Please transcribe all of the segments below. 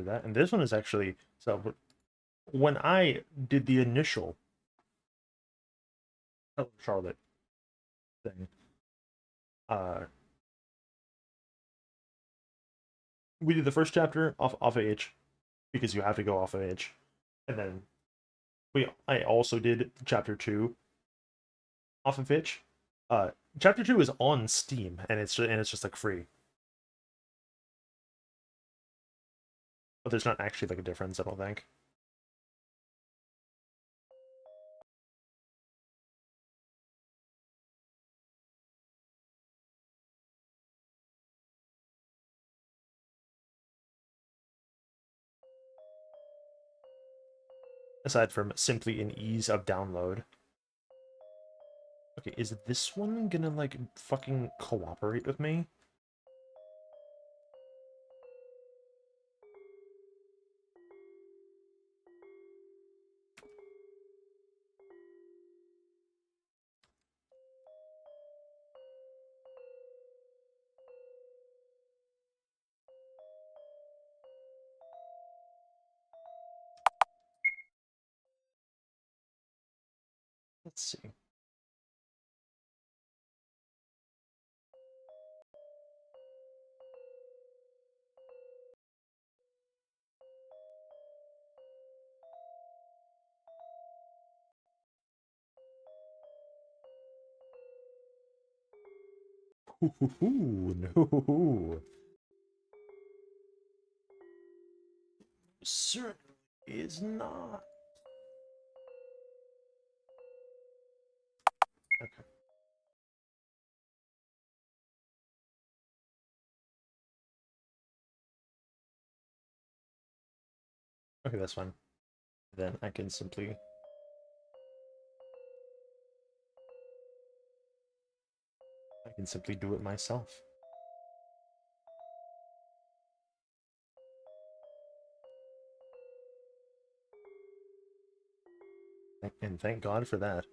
through that. And this one is actually, so when I did the initial Hello Charlotte thing, uh, we did the first chapter off age because you have to go off of age, and then I also did chapter 2 off of itch. Uh, chapter 2 is on Steam and it's just like free, but there's not actually like a difference, I don't think. Aside from simply an ease of download. Okay, is this one gonna like fucking cooperate with me? Let's see. No. Certainly is not. Okay. Okay, that's fine. Then I can simply do it myself. And thank God for that.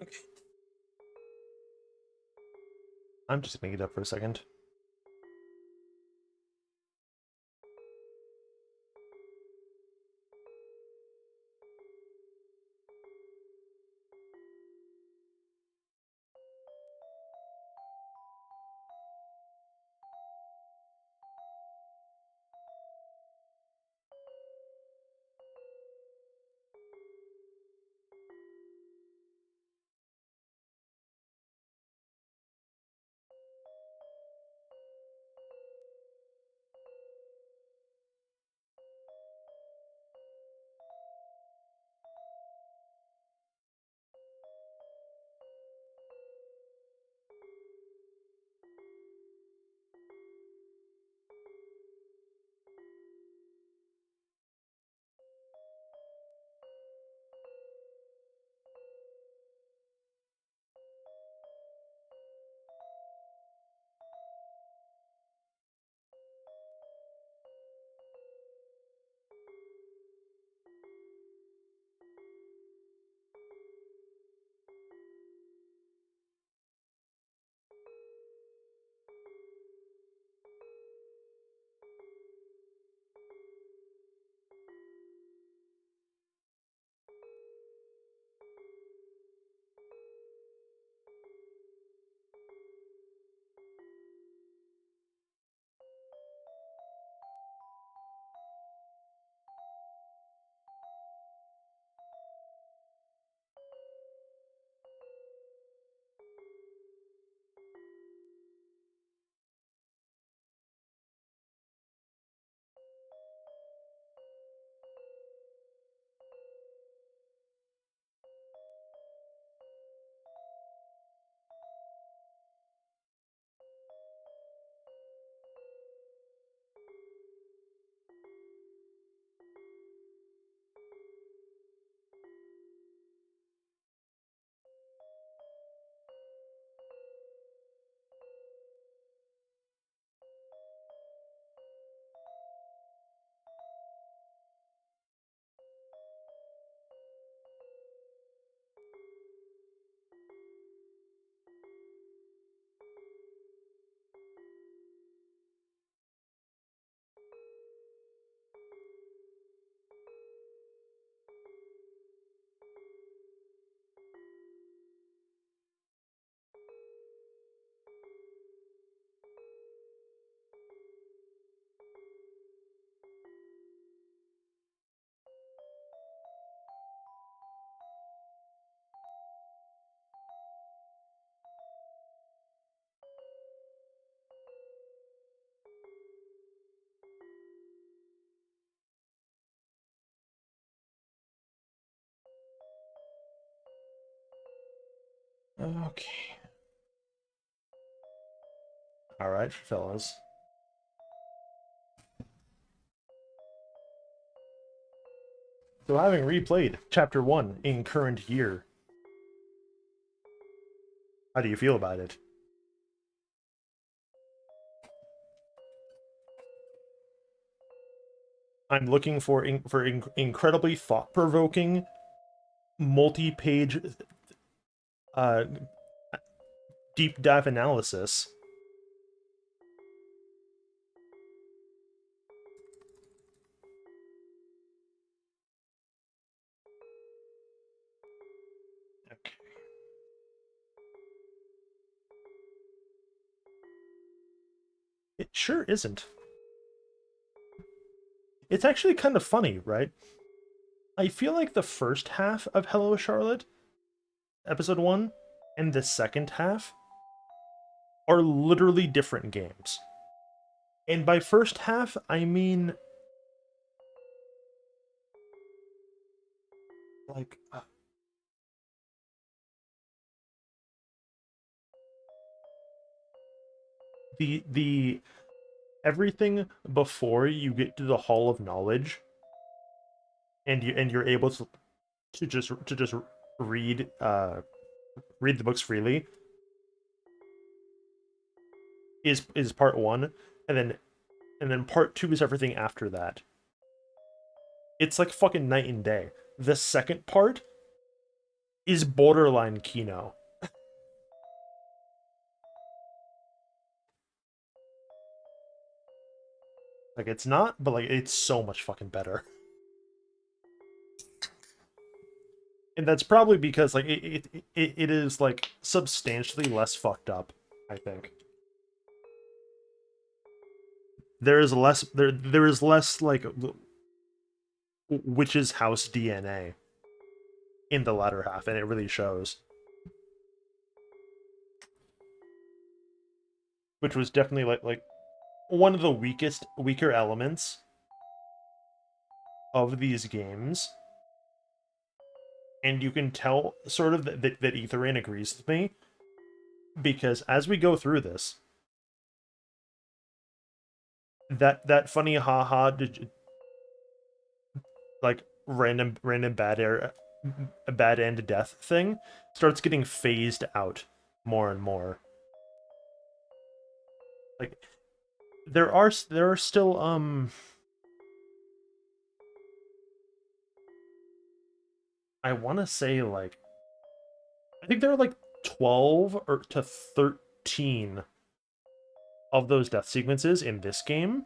Okay. I'm just gonna get up for a second. Okay. Alright, fellas. So having replayed Chapter 1 in current year, how do you feel about it? I'm looking for incredibly thought-provoking, multi-page, uh, deep dive analysis. Okay. It sure isn't. It's actually kind of funny, right? I feel like the first half of Hello Charlotte, episode 1, and the second half are literally different games. And by first half, I mean like the everything before you get to the Hall of Knowledge and you're able to just read the books freely is part 1, and then part 2 is everything after that. It's like fucking night and day. The second part is borderline Kino. Like it's not, but like it's so much fucking better. And that's probably because like it is like substantially less fucked up, I think. There is less like witch's house DNA in the latter half, and it really shows. Which was definitely like one of the weaker elements of these games. And you can tell sort of that Etherian agrees with me, because as we go through this, that funny haha like random bad end death thing starts getting phased out more and more. Like there are still I want to say like I think there are like 12 or to 13 of those death sequences in this game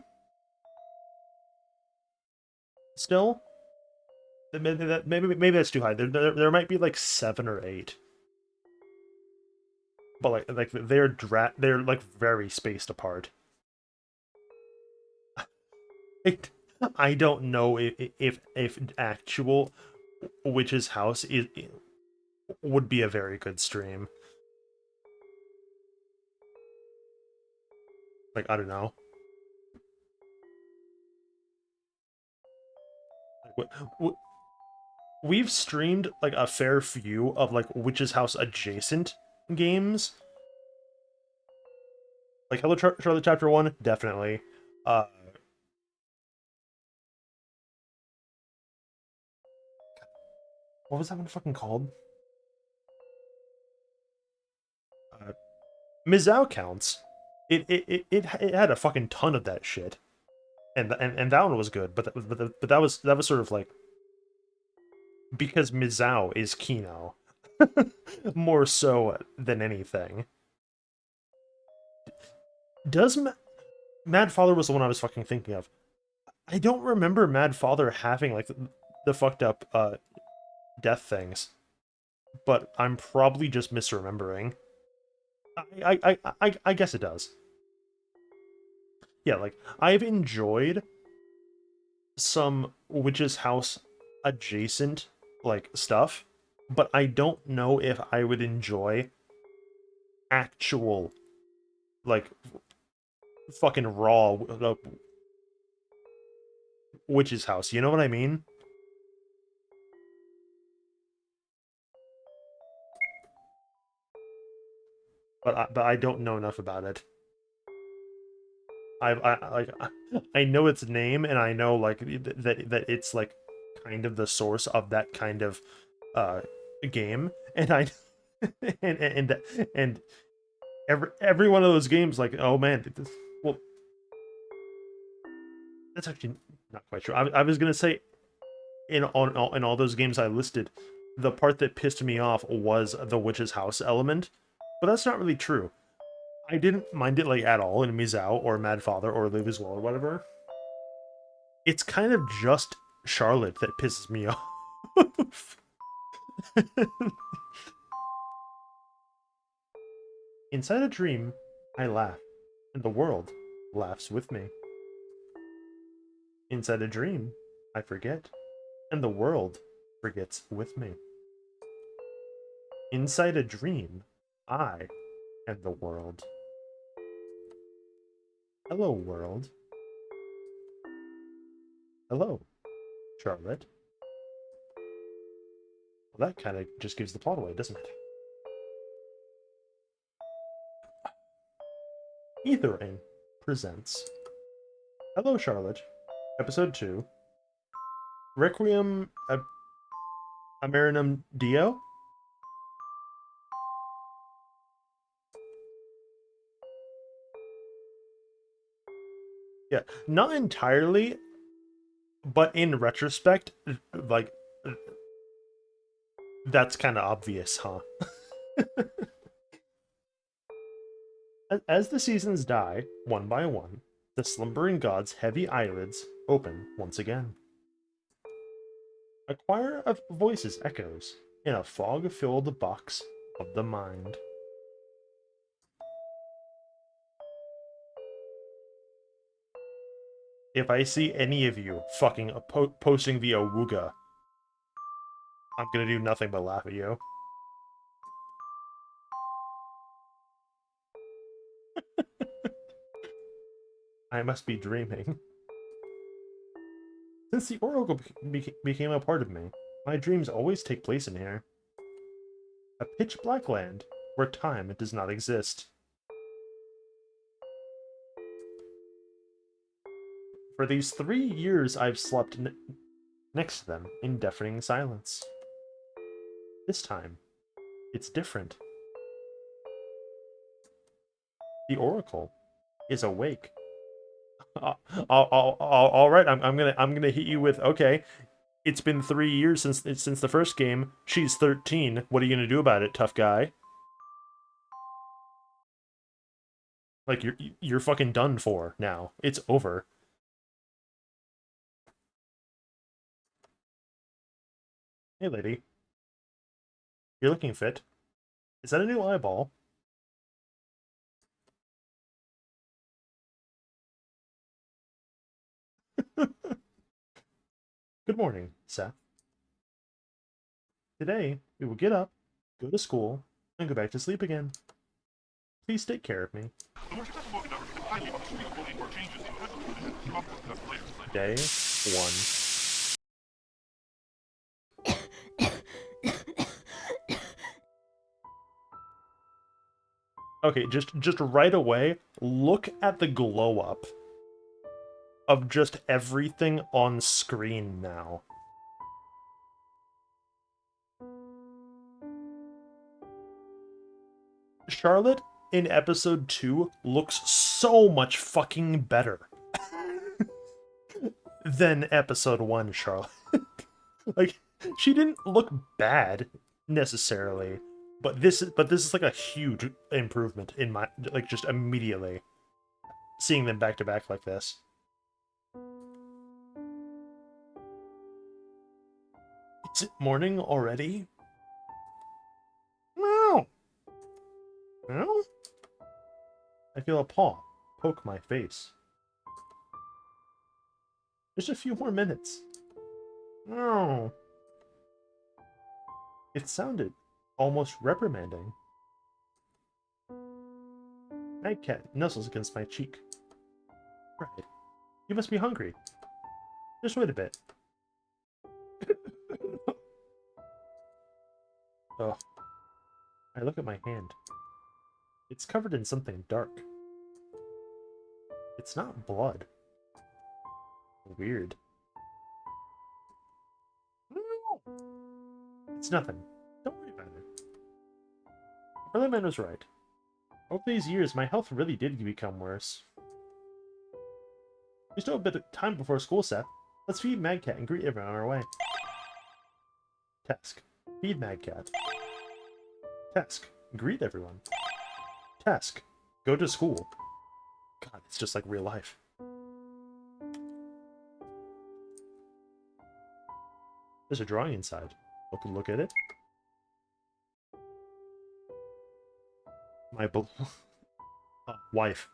still. Maybe that's too high. There might be like 7 or 8, but like they're like very spaced apart. I don't know if actual Witch's House would be a very good stream. Like I don't know. Like, we've streamed like a fair few of like Witch's House adjacent games. Like Hello Charlotte Chapter 1, definitely. Uh what was that one fucking called? Uh Mizou counts. It had a fucking ton of that shit. And that one was good, but that was sort of like because Mizou is Kino more so than anything. Does Mad Father was the one I was fucking thinking of. I don't remember Mad Father having like the fucked up death things, but I'm probably just misremembering. I guess it does. Yeah, like I've enjoyed some Witch's House adjacent like stuff, but I don't know if I would enjoy actual like fucking raw Witch's House. You know what I mean? but I don't know enough about it. I know its name, and I know like that it's like kind of the source of that kind of uh game, and I and every one of those games, like, oh man, well, that's actually not quite true. I was gonna say in all those games I listed, the part that pissed me off was the witch's house element, but that's not really true. I didn't mind it like at all in Mizao or Mad Father or Live as Well or whatever. It's kind of just Charlotte that pisses me off. Inside a dream, I laugh, and the world laughs with me. Inside a dream, I forget, and the world forgets with me. Inside a dream, I am the world. Hello, world. Hello, Charlotte. Well, that kind of just gives the plot away, doesn't it? Ethering presents Hello, Charlotte, Episode 2, Requiem Amerinum Dio? Yeah, not entirely, but in retrospect, like, that's kind of obvious, huh? As the seasons die, one by one, the slumbering god's heavy eyelids open once again. A choir of voices echoes in a fog-filled box of the mind. If I see any of you fucking posting via Wooga, I'm gonna do nothing but laugh at you. I must be dreaming. Since the Oracle became a part of me, my dreams always take place in here. A pitch-black land where time does not exist. For these 3 years, I've slept next to them in deafening silence. This time, it's different. The Oracle is awake. All right, I'm gonna hit you with, okay. It's been 3 years since the first game. She's 13. What are you gonna do about it, tough guy? Like you're fucking done for now. It's over. Hey, lady, you're looking fit. Is that a new eyeball? Good morning, Seth. Today we will get up, go to school, and go back to sleep again. Please take care of me. Day 1. Okay, just right away, look at the glow up of just everything on screen now. Charlotte in episode 2 looks so much fucking better than episode 1 Charlotte. Like, she didn't look bad necessarily, but this is like a huge improvement in my, like, just immediately seeing them back to back like this. Is it morning already? Meow. Meow? I feel a paw poke my face. Just a few more minutes. No. It sounded almost reprimanding. Nightcat nuzzles against my cheek. Right. You must be hungry. Just wait a bit. Oh. I look at my hand. It's covered in something dark. It's not blood. Weird. It's nothing. Don't worry about it. Brotherman was right. Over these years, my health really did become worse. We still have a bit of time before school, Seth. Let's feed Madcat and greet everyone on our way. Task. Feed Madcat. Task. Greet everyone. Task. Go to school. God, it's just like real life. There's a drawing inside. Look at it. My wife.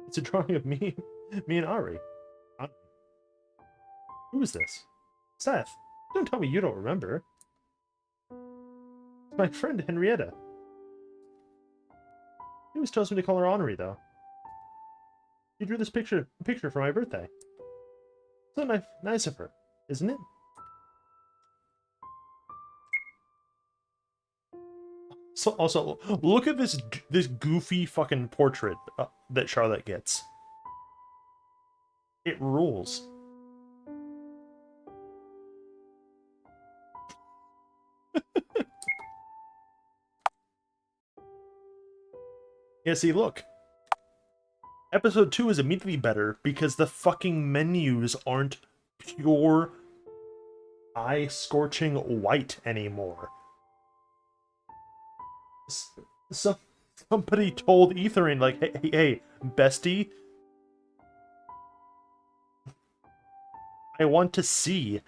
It's a drawing of me and Ari. Who is this? Seth. Don't tell me you don't remember. It's my friend Henrietta. He always tells me to call her Honorary, though. She drew this picture for my birthday. So nice of her, isn't it? So also, look at this goofy fucking portrait that Charlotte gets. It rules. Yeah, see, look. Episode 2 is immediately better because the fucking menus aren't pure eye-scorching white anymore. Somebody told Ethering, like, hey, bestie, I want to see.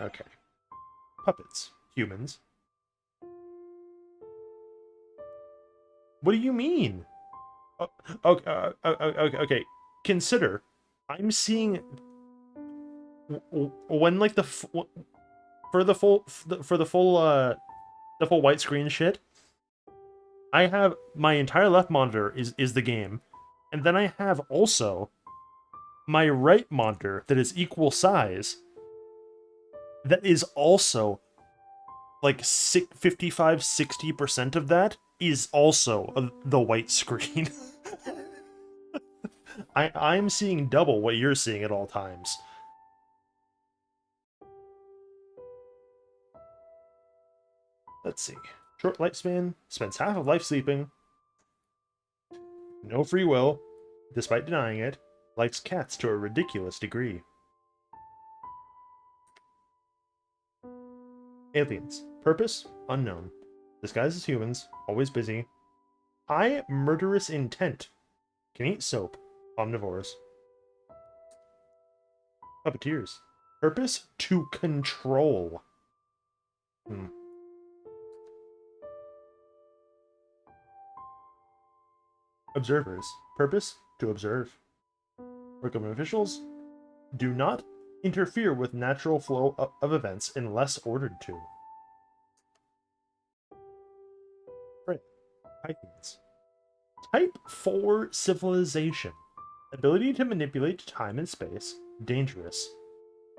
Okay. Puppets. Humans. What do you mean? Okay. Consider, I'm seeing when like the full widescreen shit. I have my entire left monitor is the game, and then I have also my right monitor that is equal size. That is also like 55-60% of that is also the white screen. I'm seeing double what you're seeing at all times. Let's see. Short lifespan, spends half of life sleeping. No free will, despite denying it. Likes cats to a ridiculous degree. Aliens. Purpose? Unknown. Disguised as humans. Always busy. High murderous intent. Can eat soap. Omnivores. Puppeteers. Purpose? To control. Observers. Purpose? To observe. Government officials? Do not interfere with natural flow of events unless ordered to. Right. Pythons. Type 4 civilization. Ability to manipulate time and space. Dangerous.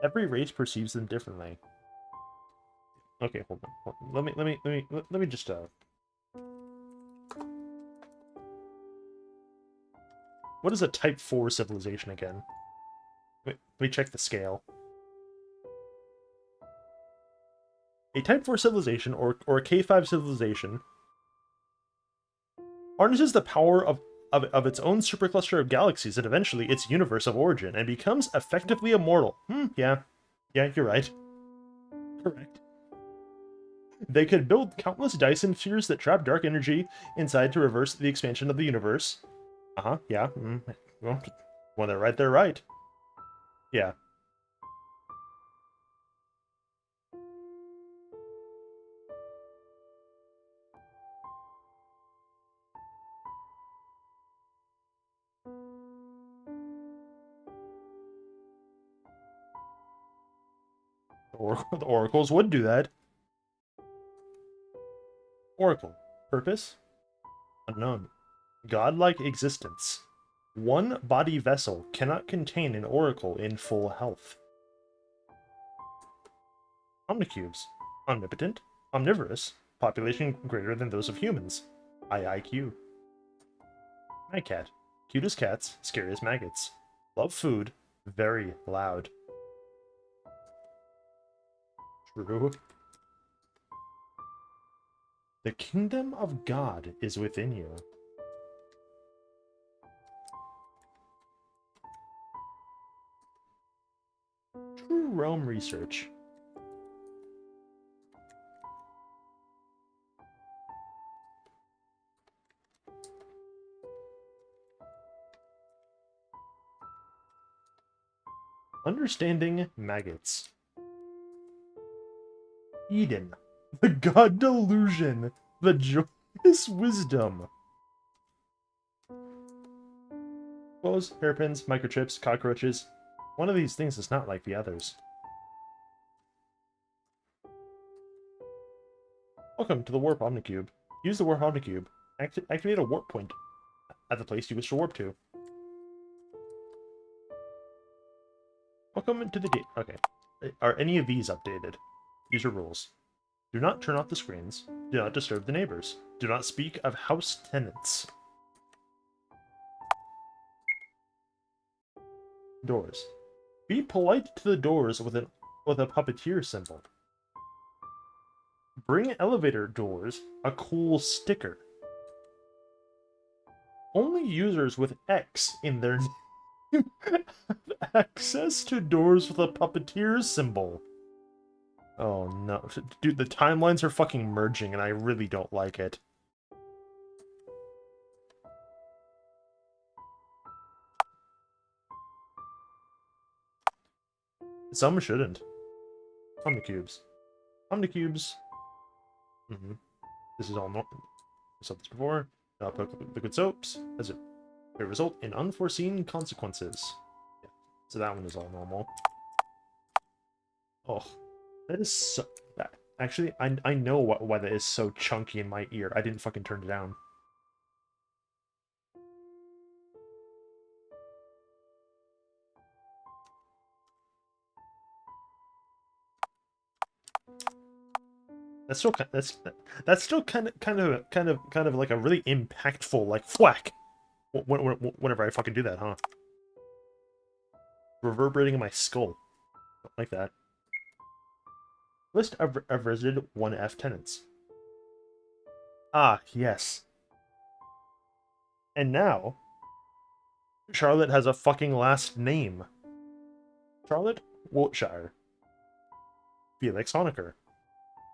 Every race perceives them differently. Okay, hold on. Let me just what is a type 4 civilization again? Wait, let me check the scale. A type 4 civilization or a K5 civilization harnesses the power of its own supercluster of galaxies and eventually its universe of origin, and becomes effectively immortal. Yeah, you're right. Correct. They could build countless Dyson spheres that trap dark energy inside to reverse the expansion of the universe. Yeah. Well, when they're right, they're right. Yeah. The oracles would do that. Oracle. Purpose? Unknown. Godlike existence. One body vessel cannot contain an oracle in full health. Omnicubes. Omnipotent. Omnivorous. Population greater than those of humans. IIQ. Magcat. Cute as cats, scary as maggots. Love food. Very loud. True. The kingdom of God is within you. True realm research. Understanding maggots. Eden. The god delusion. The joyous wisdom. Clothes, hairpins, microchips, cockroaches. One of these things is not like the others. Welcome to the Warp Omnicube. Use the Warp Omnicube. Activate a warp point at the place you wish to warp to. Welcome to the gate. Okay. Are any of these updated? These are rules. Do not turn off the screens. Do not disturb the neighbors. Do not speak of house tenants. Doors. Be polite to the doors with a puppeteer symbol. Bring elevator doors a cool sticker. Only users with X in their name have access to doors with a puppeteer symbol. Oh no. Dude, the timelines are fucking merging and I really don't like it. Some shouldn't. Omnicubes. Omnicubes. This is all normal. I saw this before. Liquid soaps, as it may result in unforeseen consequences. Yeah. So that one is all normal. Oh, that is so... Actually, I know why that is so chunky in my ear. I didn't fucking turn it down. That's still that's still kind of like a really impactful like thwack. Whenever I fucking do that, huh? Reverberating in my skull, don't like that. List of visited 1F tenants. Ah, yes. And now, Charlotte has a fucking last name. Charlotte Wiltshire. Felix Honecker.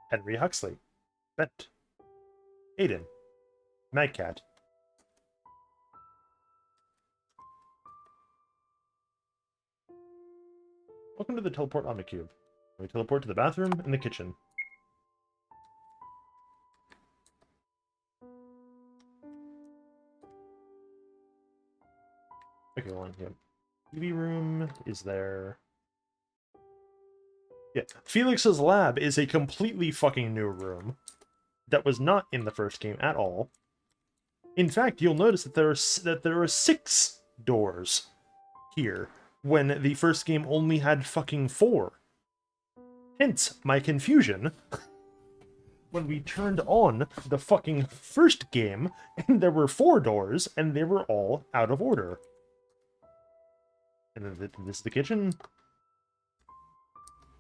Henry Huxley. Bent. Aiden. Magcat. Welcome to the teleport Omnicube. We teleport to the bathroom and the kitchen. Okay, one here. TV room is there. Yeah, Felix's lab is a completely fucking new room that was not in the first game at all. In fact, you'll notice that there are 6 doors here when the first game only had fucking 4. Hence my confusion when we turned on the fucking first game and there were 4 doors and they were all out of order. And then this is the kitchen.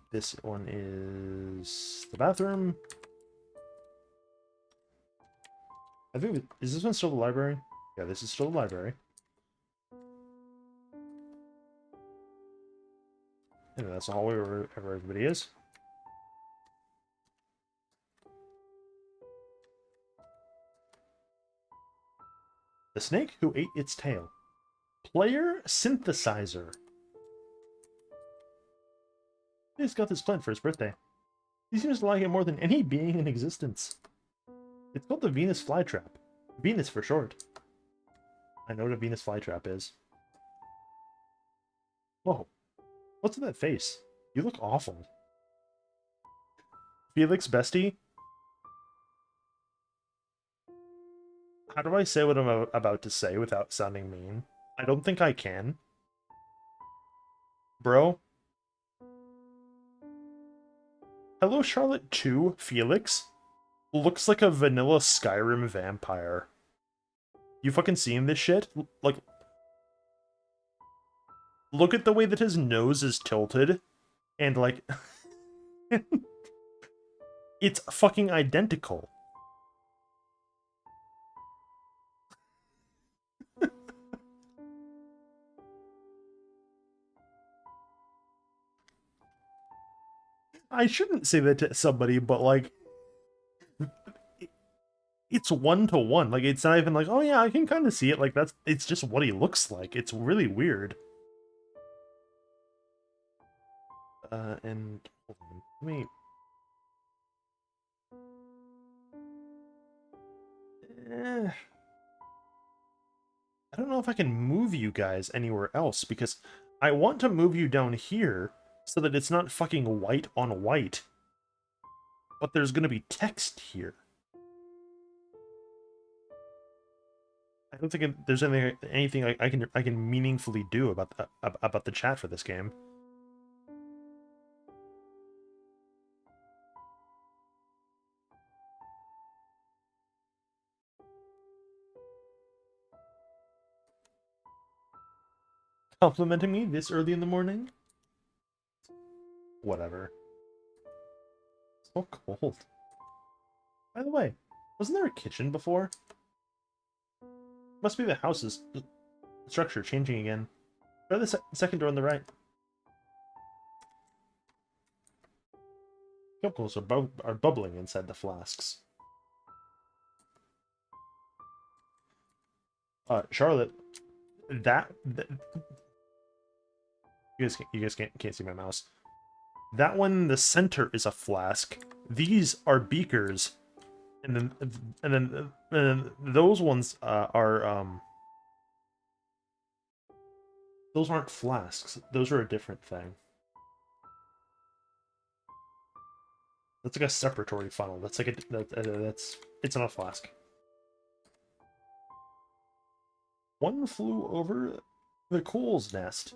This one is the bathroom. I think, is this one still the library? Yeah, this is still the library. And that's the hallway wherever everybody is. The snake who ate its tail. Player synthesizer. He's got this plant for his birthday. He seems to like it more than any being in existence. It's called the Venus flytrap. Venus for short. I know what a Venus flytrap is. Whoa. What's in that face? You look awful. Felix bestie? How do I say what I'm about to say without sounding mean? I don't think I can. Bro? Hello Charlotte 2 Felix looks like a vanilla Skyrim vampire. You fucking seen this shit? Like, look at the way that his nose is tilted, and like, it's fucking identical. I shouldn't say that to somebody, but like, it's 1-to-1. Like, it's not even like, oh yeah, I can kind of see it. Like, it's just what he looks like. It's really weird. And hold on, let me. Eh, I don't know if I can move you guys anywhere else because I want to move you down here so that it's not fucking white on white. But there's gonna be text here. I don't think there's anything I can meaningfully do about the chat for this game. Complimenting me this early in the morning? Whatever. So cold. By the way, wasn't there a kitchen before? Must be the house's structure changing again. Try the second door on the right. Chemicals are bubbling inside the flasks. Charlotte, you guys can't see my mouse. That one in the center is a flask. These are beakers, and then those ones those aren't flasks. Those are a different thing. That's like a separatory funnel. That's like it's not a flask. One flew over the coal's nest.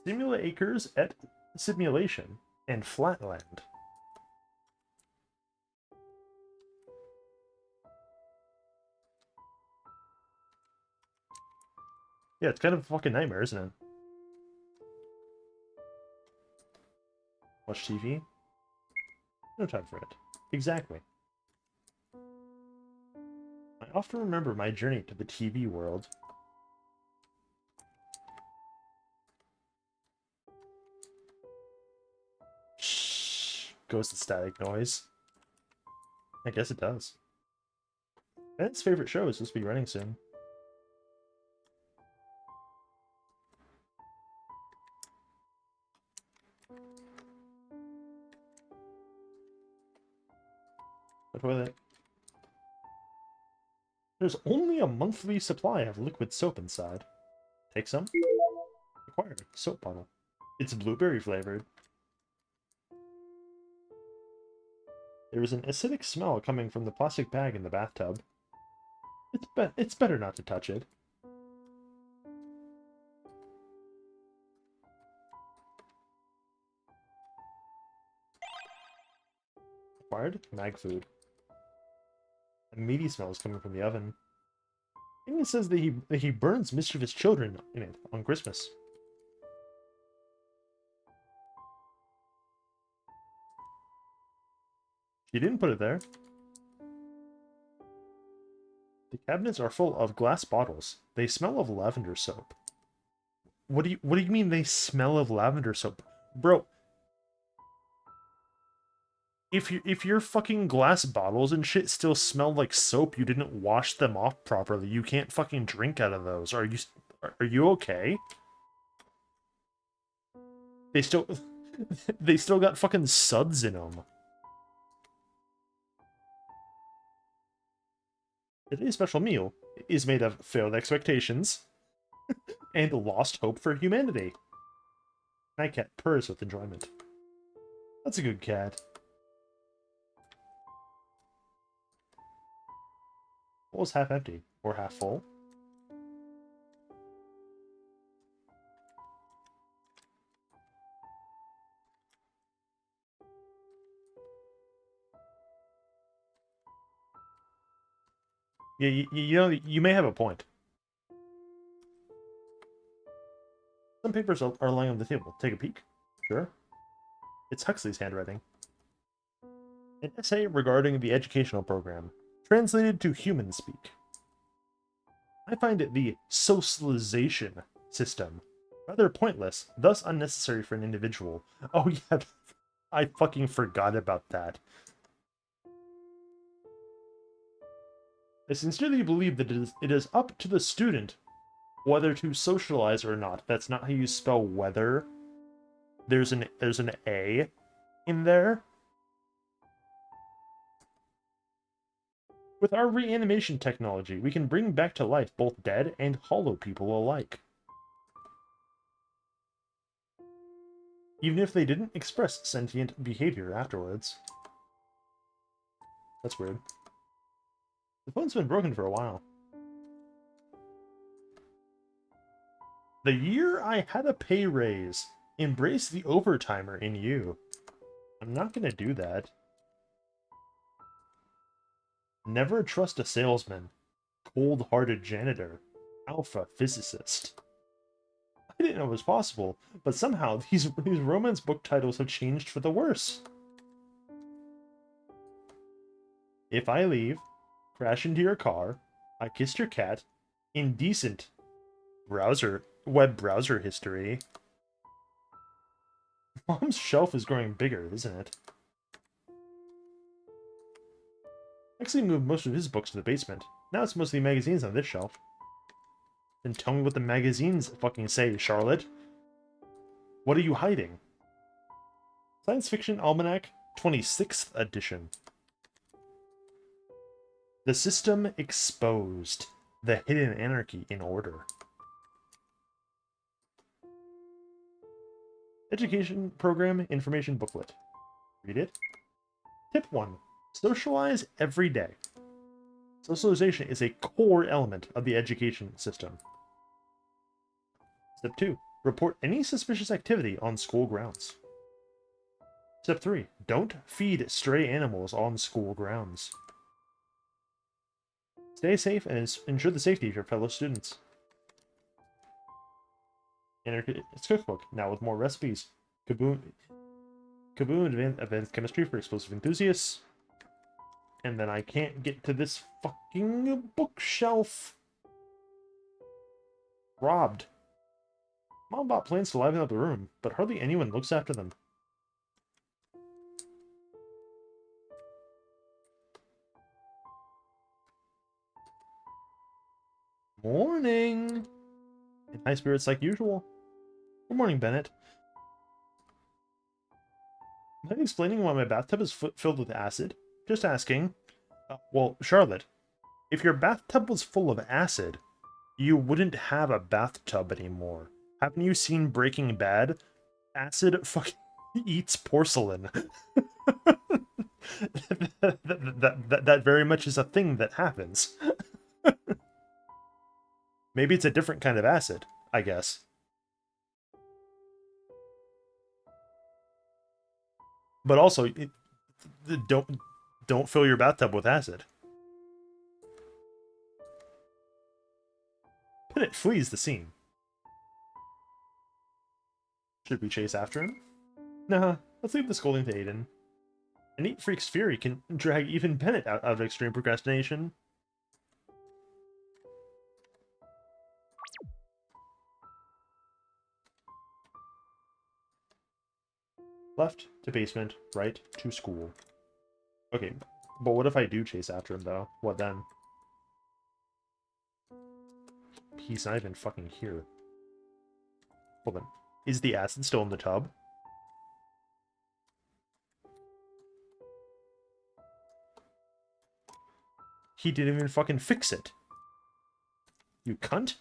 Simulators at simulation and flatland. Yeah, it's kind of a fucking nightmare, isn't it? Watch TV? No time for it. Exactly. I often remember my journey to the TV world. Shh. Goes the static noise. I guess it does. Ben's favorite show is supposed to be running soon. The toilet. There's only a monthly supply of liquid soap inside. Take some. Acquired. Soap bottle. It's blueberry flavored. There is an acidic smell coming from the plastic bag in the bathtub. It's better not to touch it. Acquired. Mag food. A meaty smell is coming from the oven. And it says that he burns mischievous children in it on Christmas. She didn't put it there. The cabinets are full of glass bottles. They smell of lavender soap. What do you mean they smell of lavender soap? Bro, if your fucking glass bottles and shit still smell like soap, you didn't wash them off properly. You can't fucking drink out of those. Are you okay? They still they still got fucking suds in them. Today's special meal is made of failed expectations and lost hope for humanity. My cat purrs with enjoyment. That's a good cat. Bowl is half empty or half full. Yeah, you know, you may have a point. Some papers are lying on the table. Take a peek. Sure. It's Huxley's handwriting. An essay regarding the educational program, translated to human speak. I find the socialization system rather pointless, thus unnecessary for an individual. Oh yeah, I fucking forgot about that. I sincerely believe that it is up to the student whether to socialize or not. That's not how you spell whether. There's an A in there. With our reanimation technology, we can bring back to life both dead and hollow people alike. Even if they didn't express sentient behavior afterwards. That's weird. The phone's been broken for a while. The year I had a pay raise. Embrace the overtimer in you. I'm not gonna do that. Never trust a salesman. Cold-hearted janitor. Alpha physicist. I didn't know it was possible, but somehow these romance book titles have changed for the worse. If I leave, crash into your car, I kissed your cat, indecent web browser history. Mom's shelf is growing bigger, isn't it? Actually moved most of his books to the basement. Now it's mostly magazines on this shelf. Then tell me what the magazines fucking say, Charlotte. What are you hiding? Science Fiction Almanac, 26th edition. The system exposed. The hidden anarchy in order. Education program information booklet. Read it. Tip 1. Socialize every day. Socialization is a core element of the education system. Step 2. Report any suspicious activity on school grounds. Step 3. Don't feed stray animals on school grounds. Stay safe and ensure the safety of your fellow students. It's cookbook, now with more recipes. Kaboom Advanced Chemistry for Explosive Enthusiasts. And then I can't get to this fucking bookshelf. Robbed. Mom bought plans to liven up the room, but hardly anyone looks after them. Morning! In high spirits like usual. Good morning, Bennett. Am I explaining why my bathtub is filled with acid? Just asking. Well, Charlotte, if your bathtub was full of acid, you wouldn't have a bathtub anymore. Haven't you seen Breaking Bad? Acid fucking eats porcelain. that very much is a thing that happens. Maybe it's a different kind of acid, I guess. But also, don't fill your bathtub with acid. Bennett flees the scene. Should we chase after him? Nah, let's leave the scolding to Aiden. A neat freak's fury can drag even Bennett out of extreme procrastination. Left to basement, right to school. Okay, but what if I do chase after him, though? What then? He's not even fucking here. Hold on. Is the acid still in the tub? He didn't even fucking fix it. You cunt?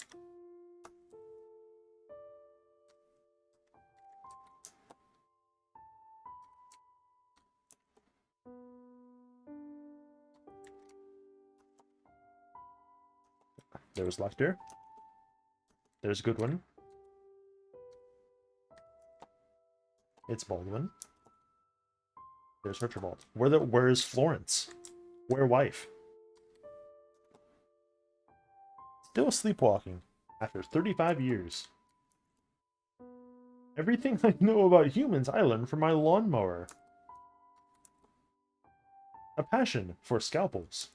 There's Lecter. There's a good one. It's Baldwin. There's Archibald. Where is Florence? Where wife? Still sleepwalking after 35 years. Everything I know about humans I learned from my lawnmower. A passion for scalpels.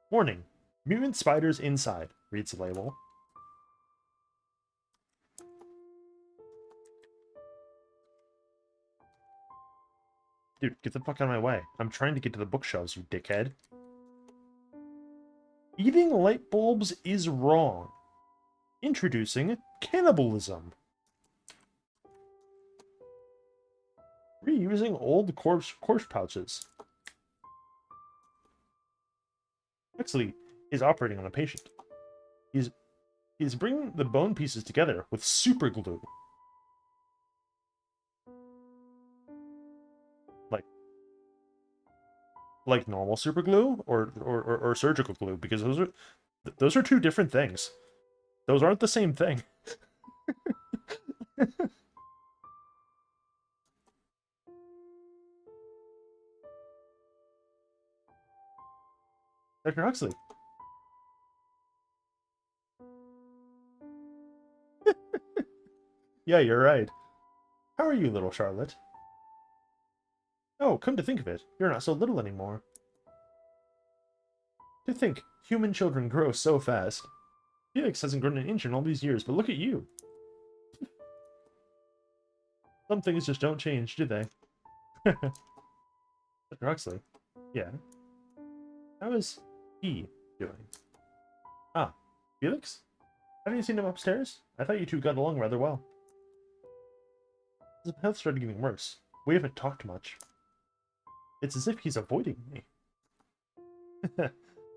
Warning. Mutant spiders inside, reads the label. Dude, get the fuck out of my way. I'm trying to get to the bookshelves, you dickhead. Eating light bulbs is wrong. Introducing cannibalism. Reusing old corpse pouches. Huxley is operating on a patient. He's bringing the bone pieces together with super glue. Like normal super glue or surgical glue, because those are two different things. Those aren't the same thing. Dr. Huxley. Yeah, you're right. How are you, little Charlotte? Oh, come to think of it, you're not so little anymore. To think, human children grow so fast. Felix hasn't grown an inch in all these years, but look at you. Some things just don't change, do they? Dr. Huxley. Yeah. How is he doing? Ah, Felix? Haven't you seen him upstairs? I thought you two got along rather well. His health started getting worse. We haven't talked much. It's as if he's avoiding me.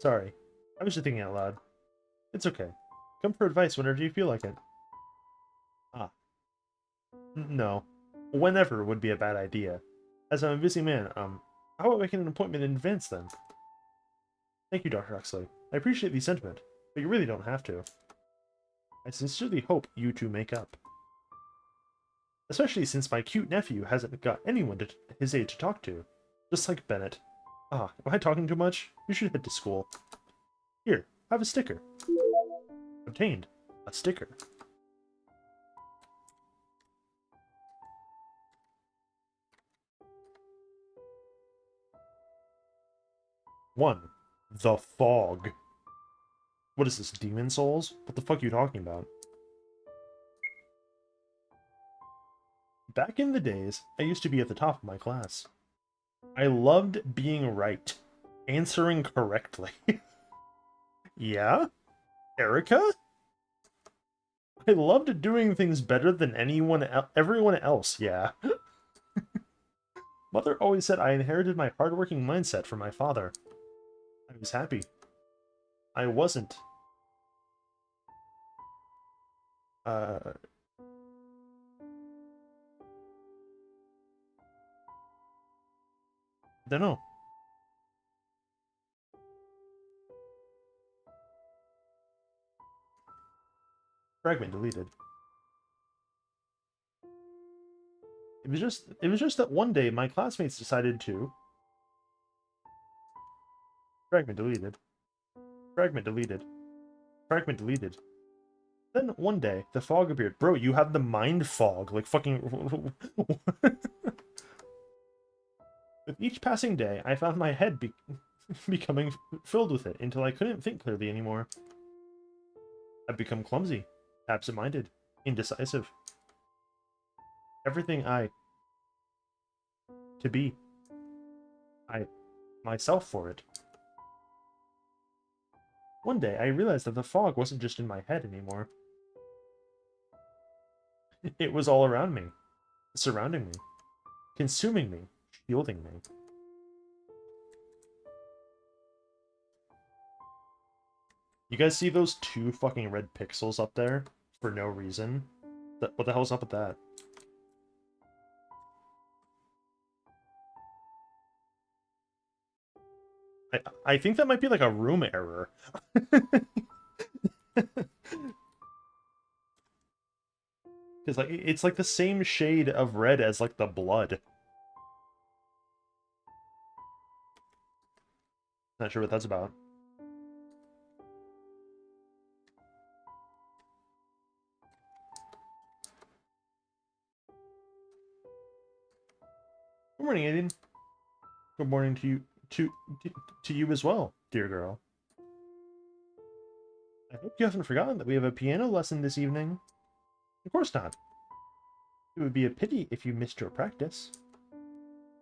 Sorry. I was just thinking out loud. It's okay. Come for advice whenever you feel like it. Ah. No. Whenever would be a bad idea. As I'm a busy man, how about making an appointment in advance then? Thank you, Dr. Huxley. I appreciate the sentiment, but you really don't have to. I sincerely hope you two make up. Especially since my cute nephew hasn't got anyone his age to talk to. Just like Bennett. Ah, am I talking too much? You should head to school. Here, have a sticker. Obtained. A sticker. One. The Fog. What is this, Demon Souls? What the fuck are you talking about? Back in the days, I used to be at the top of my class. I loved being right. Answering correctly. Yeah? Erica? I loved doing things better than everyone else, yeah. Mother always said I inherited my hardworking mindset from my father. I was happy. I wasn't. Dunno. Fragment deleted. It was just that one day my classmates decided to. Fragment deleted. Fragment deleted. Fragment deleted. Then one day the fog appeared. Bro, you have the mind fog, like fucking. With each passing day, I found my head becoming filled with it until I couldn't think clearly anymore. I've become clumsy, absent-minded, indecisive. Everything to be. Myself for it. One day, I realized that the fog wasn't just in my head anymore. It was all around me, surrounding me, consuming me, shielding me. You guys see those two fucking red pixels up there for no reason? What the hell's up with that? I think that might be like a room error. Because like it's like the same shade of red as like the blood. Not sure what that's about. Good morning, Aiden. Good morning to you, to you as well, dear girl. I hope you haven't forgotten that we have a piano lesson this evening. Of course not. It would be a pity if you missed your practice.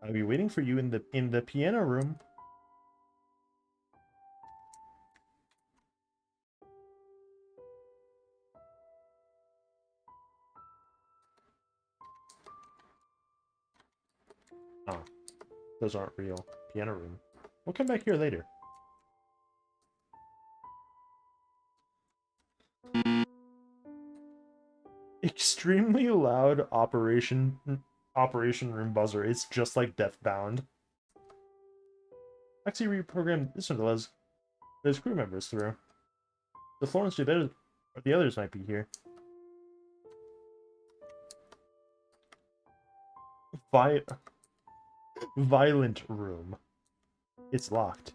I'll be waiting for you in the piano room. Oh, those aren't real. Piano room. We'll come back here later. Extremely loud operation room buzzer. It's just like Deathbound. Actually reprogrammed this one to let those crew members through. The Florence do better, or the others might be here. Violent room. It's locked.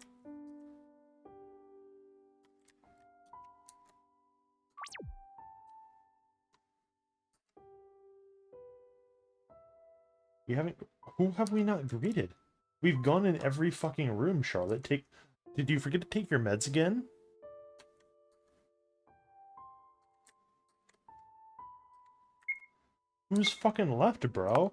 We haven't... Who have we not greeted? We've gone in every fucking room, Charlotte. Did you forget to take your meds again? Who's fucking left, bro?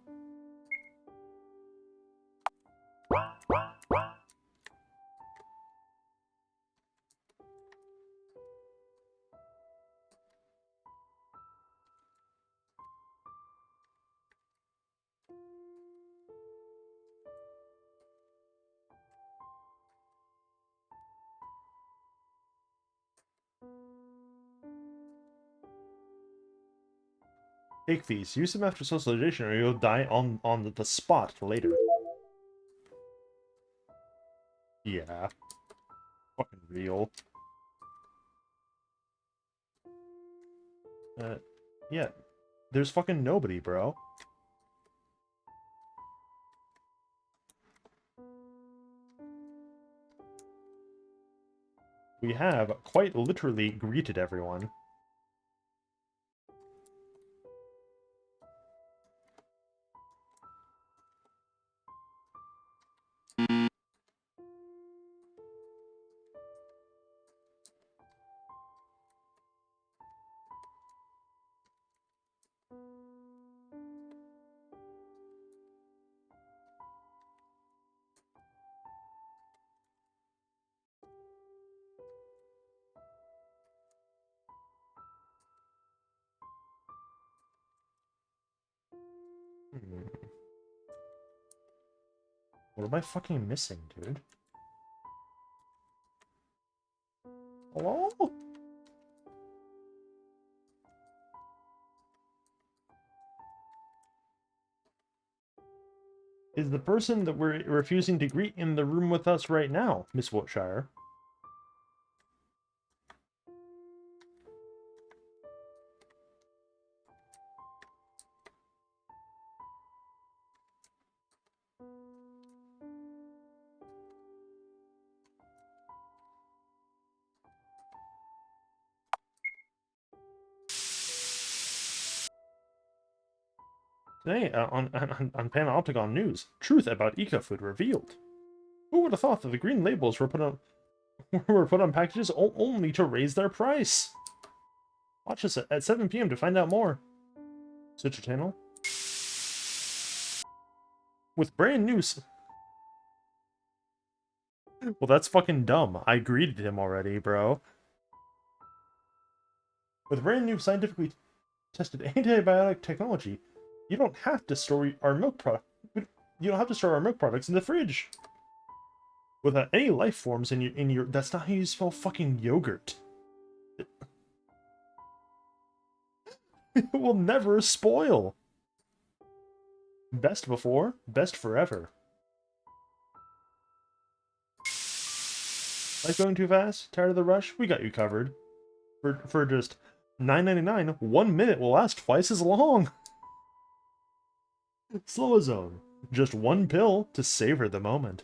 Take these. Use them after socialization or you'll die on the spot later. Yeah. Fucking real. Yeah. There's fucking nobody, bro. We have quite literally greeted everyone. What am I fucking missing, dude? Hello? Is the person that we're refusing to greet in the room with us right now, Miss Wiltshire? Today, on Panopticon News, truth about eco-food revealed. Who would have thought that the green labels were put on packages only to raise their price? Watch us at 7 p.m. to find out more. Switch channel. With brand new... Well, that's fucking dumb. I greeted him already, bro. With brand new scientifically tested antibiotic technology, you don't have to store our milk product. You don't have to store our milk products in the fridge. Without any life forms in your that's not how you spell fucking yogurt. It will never spoil. Best before, best forever. Life going too fast? Tired of the rush? We got you covered. For just $9.99, 1 minute will last twice as long. Slow zone. Just one pill to savor the moment.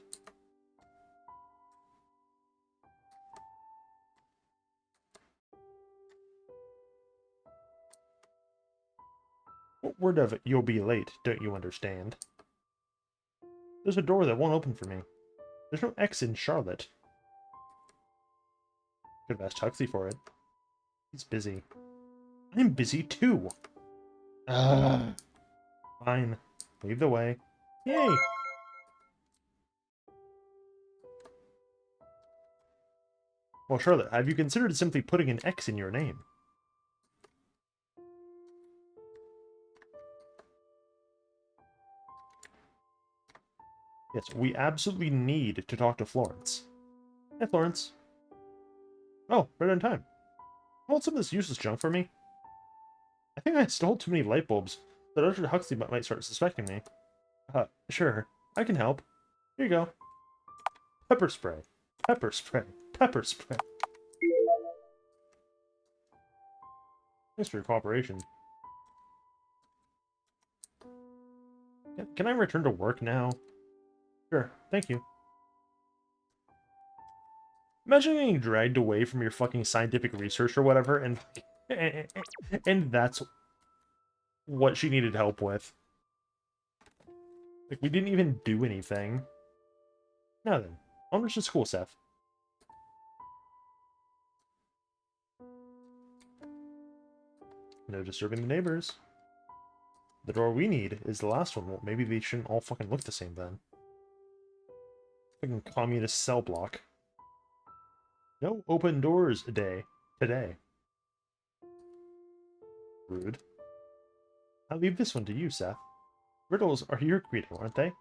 What word of it? You'll be late, don't you understand? There's a door that won't open for me. There's no X in Charlotte. Could have asked Huxley for it. He's busy. I'm busy too. Fine. Leave the way. Yay! Well, Charlotte, have you considered simply putting an X in your name? Yes, we absolutely need to talk to Florence. Hey, Florence. Oh, right on time. Hold some of this useless junk for me. I think I stole too many light bulbs, so Dr. Huxley might start suspecting me. Sure. I can help. Here you go. Pepper spray. Pepper spray. Pepper spray. Thanks for your cooperation. Can I return to work now? Sure. Thank you. Imagine getting dragged away from your fucking scientific research or whatever, and that's what she needed help with. Like, we didn't even do anything. Now then, onwards to school, Seth. No disturbing the neighbors. The door we need is the last one. Well, maybe they shouldn't all fucking look the same then. Fucking communist cell block. No open doors today. Rude. I'll leave this one to you, Seth. Riddles are your credo, aren't they?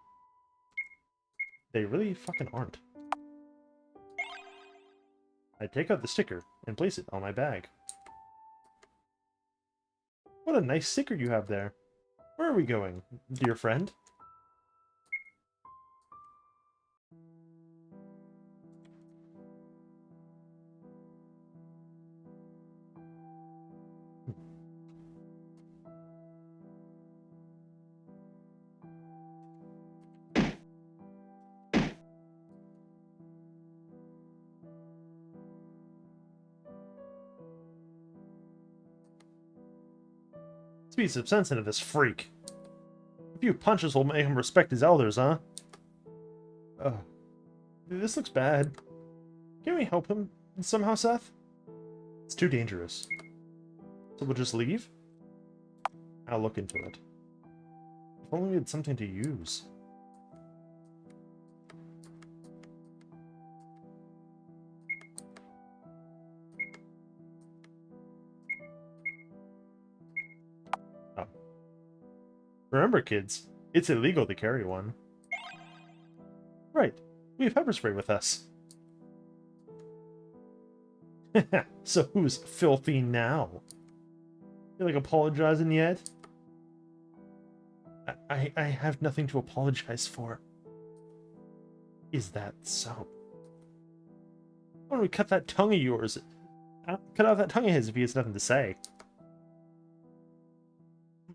They really fucking aren't. I take out the sticker and place it on my bag. What a nice sticker you have there. Where are we going, dear friend? Be some sense into this freak. A few punches will make him respect his elders, huh? Ugh. This looks bad. Can we help him somehow, Seth? It's too dangerous. So we'll just leave? I'll look into it. If only we had something to use. Oh. Remember, kids, it's illegal to carry one. Right. We have pepper spray with us. So who's filthy now? Feel like apologizing yet? I have nothing to apologize for. Is that so? Why don't we cut that tongue of yours? Cut out that tongue of his if he has nothing to say.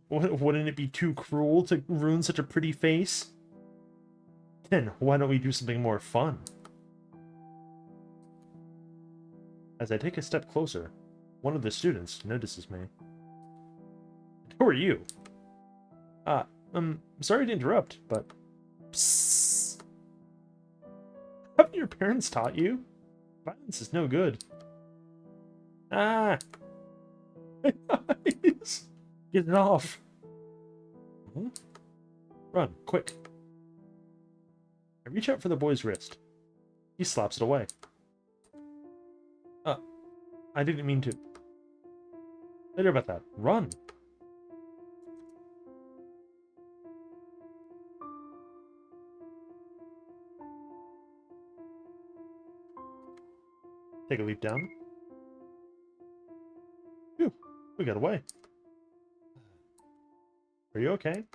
Wouldn't it be too cruel to ruin such a pretty face? Then why don't we do something more fun? As I take a step closer, one of the students notices me. Who are you? Sorry to interrupt, but... Psst. Haven't your parents taught you? Violence is no good. Ah! Get it off! Huh? Run, quick. I reach out for the boy's wrist. He slaps it away. I didn't mean to. Later about that. Run! Take a leap down. Phew, we got away. Are you okay?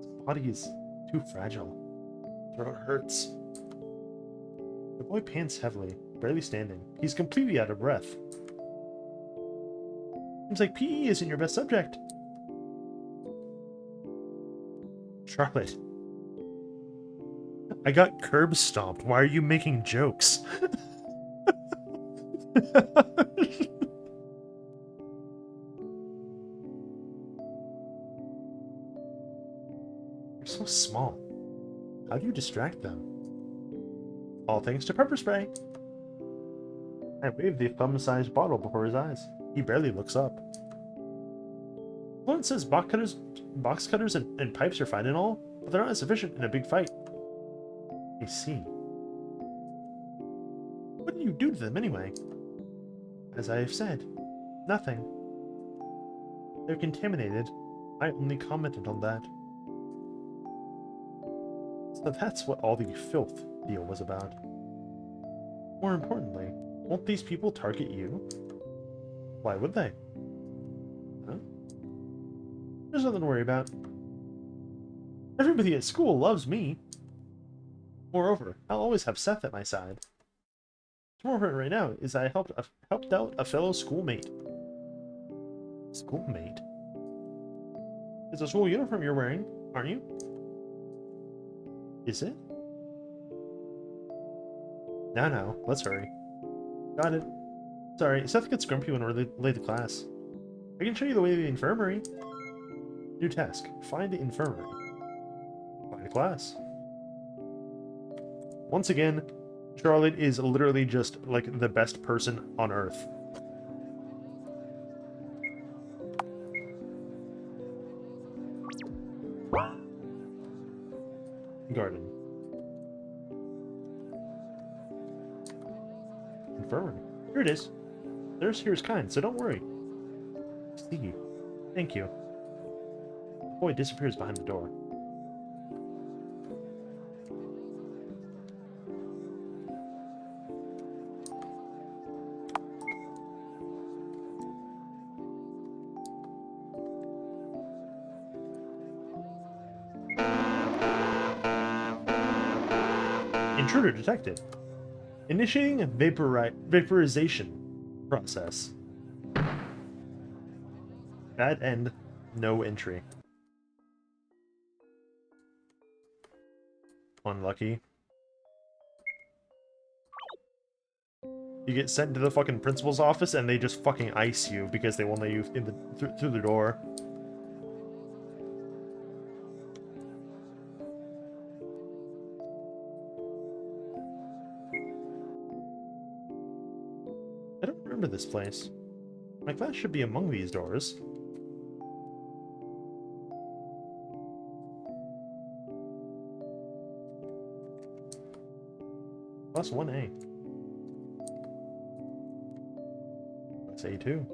His body is too fragile. Throat hurts. The boy pants heavily, barely standing. He's completely out of breath. Seems like PE isn't your best subject. Charlotte. I got curb stomped. Why are you making jokes? You're small. How do you distract them? All thanks to pepper spray. I waved the thumb-sized bottle before his eyes. He barely looks up. Lawrence says box cutters and pipes are fine and all, but they're not sufficient in a big fight. I see. What do you do to them anyway? As I have said, nothing. They're contaminated. I only commented on that. So that's what all the filth deal was about. More importantly, won't these people target you? Why would they? Huh? There's nothing to worry about. Everybody at school loves me. Moreover, I'll always have Seth at my side. What's more important right now is I helped out a fellow schoolmate. Schoolmate? It's a school uniform you're wearing, aren't you? Is it? No, let's hurry. Got it. Sorry, Seth gets grumpy when we're late to class. I can show you the way to the infirmary. New task. Find the infirmary. Find a class. Once again, Charlotte is literally just, like, the best person on Earth. Garden. Infirmary. Here it is. Nurse here is kind, so don't worry. See. Thank you. The boy disappears behind the door. Intruder detected. Initiating a vaporization process. Bad end. No entry. Unlucky. You get sent to the fucking principal's office and they just fucking ice you because they won't let you in through the door. I don't remember this place. My class should be among these doors. Plus 1A. That's A2.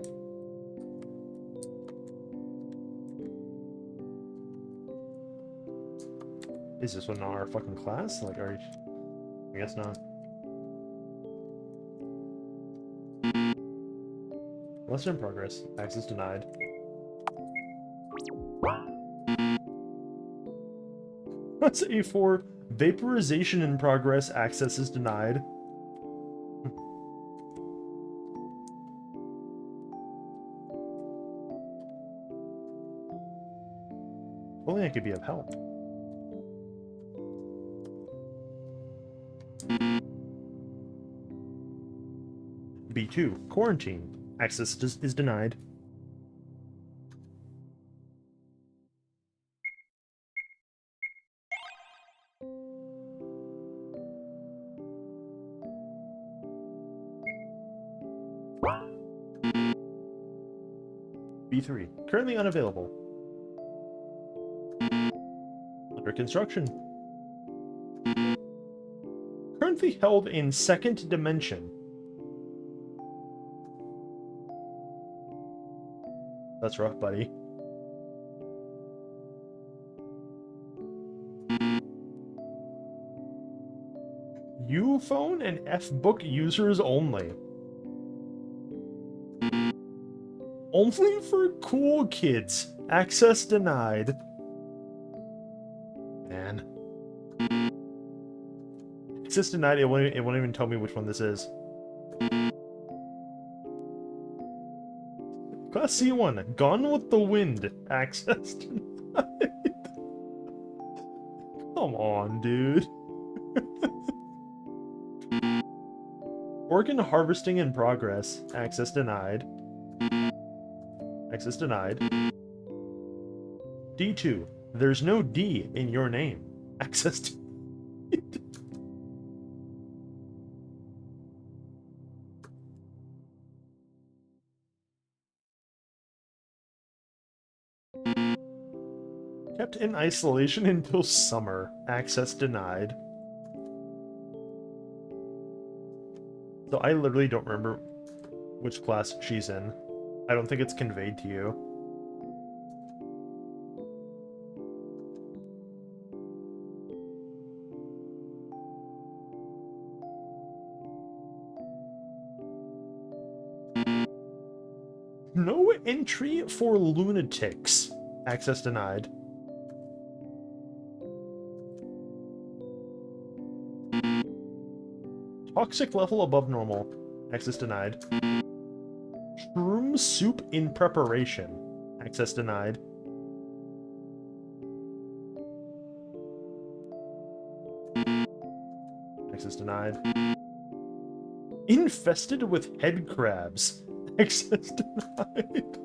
Is this one our fucking class? Like, are you... I guess not. Lesson in progress. Access denied. That's A4. Vaporization in progress. Access is denied. Only I could be of help. B2. Quarantine. Access is denied. B3. Currently unavailable. Under construction. Currently held in second dimension. That's rough, buddy. U-phone and F-book users only. Only for cool kids. Access denied. Man. Access denied, it won't even tell me which one this is. Class C1, Gone with the Wind. Access denied. Come on, dude. Organ harvesting in progress. Access denied. Access denied. D2, There's no D in your name. Access to... Kept in isolation until summer. Access denied. So I literally don't remember which class she's in. I don't think it's conveyed to you. No entry for lunatics. Access denied. Toxic level above normal. Access denied. Shroom soup in preparation. Access denied. Access denied. Infested with head crabs. Access denied.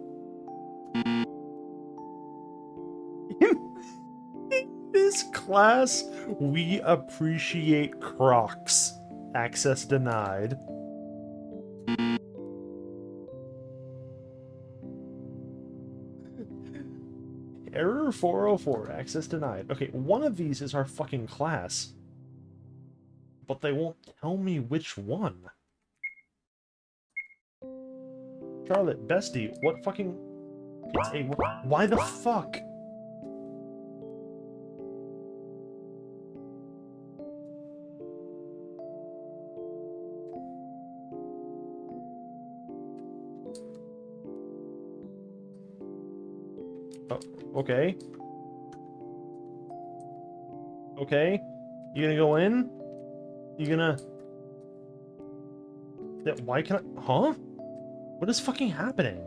In this class, we appreciate Crocs. Access denied. Error 404, access denied. Okay, one of these is our fucking class. But they won't tell me which one. Charlotte, bestie, what fucking... It's a... Why the fuck? Oh, okay. Okay. You gonna go in? You gonna... Why can I... Huh? What is fucking happening?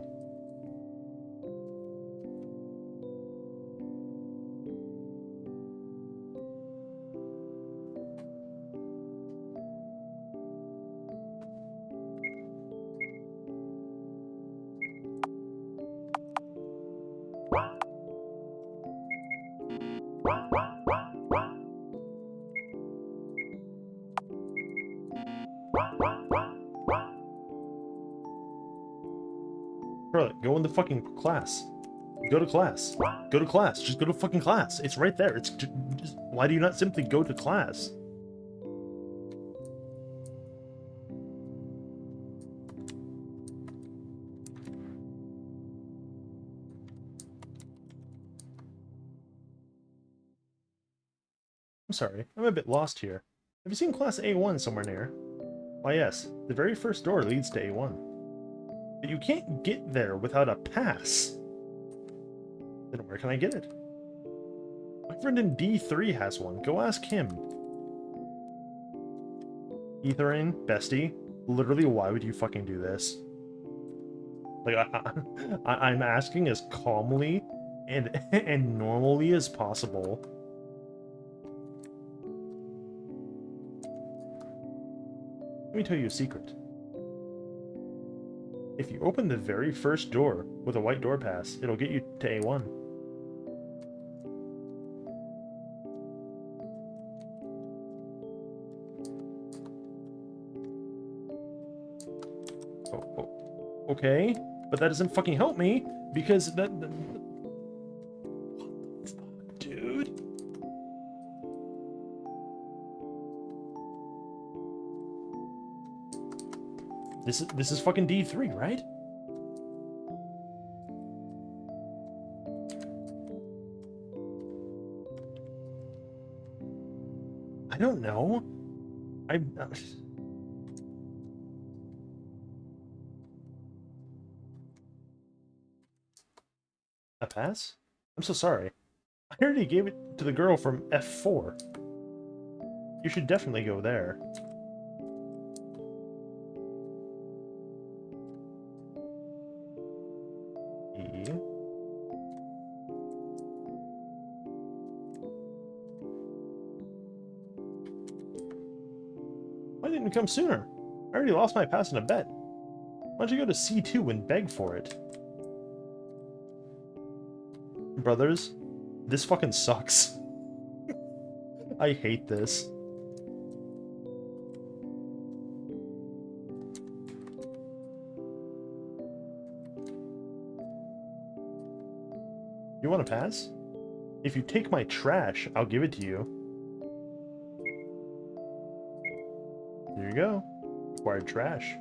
Charlotte, go in the fucking class. Go to class. Go to class. Just go to fucking class. It's right there. It's just, why do you not simply go to class? I'm sorry. I'm a bit lost here. Have you seen class A1 somewhere near? Why yes, the very first door leads to A1. But you can't get there without a pass. Then where can I get it? My friend in D3 has one. Go ask him. Etherian, bestie, literally, why would you fucking do this? Like, I'm asking as calmly and normally as possible. Let me tell you a secret. If you open the very first door with a white door pass, it'll get you to A1. Oh, okay, but that doesn't fucking help me because that what the fuck, dude? This is fucking D3, right? I don't know. A pass? I'm so sorry. I already gave it to the girl from F4. You should definitely go there. Why didn't it come sooner? I already lost my pass in a bet. Why don't you go to C2 and beg for it? Brothers, This fucking sucks. I hate this. You want to pass? If you take my trash, I'll give it to you. Here you go. Acquired trash.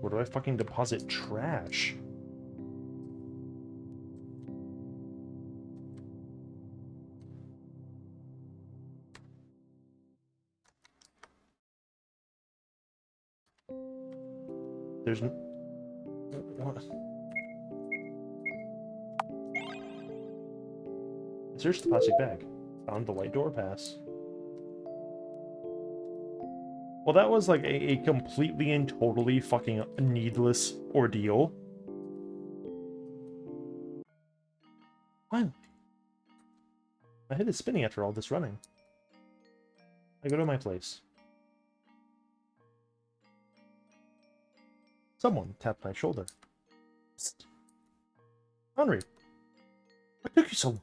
Where do I fucking deposit trash? There's no... What? Search the plastic bag. Found the white door pass. Well, that was like a completely and totally fucking needless ordeal. Finally. My head is spinning after all this running. I go to my place. Someone tapped my shoulder. Psst. Henry, what took you so long?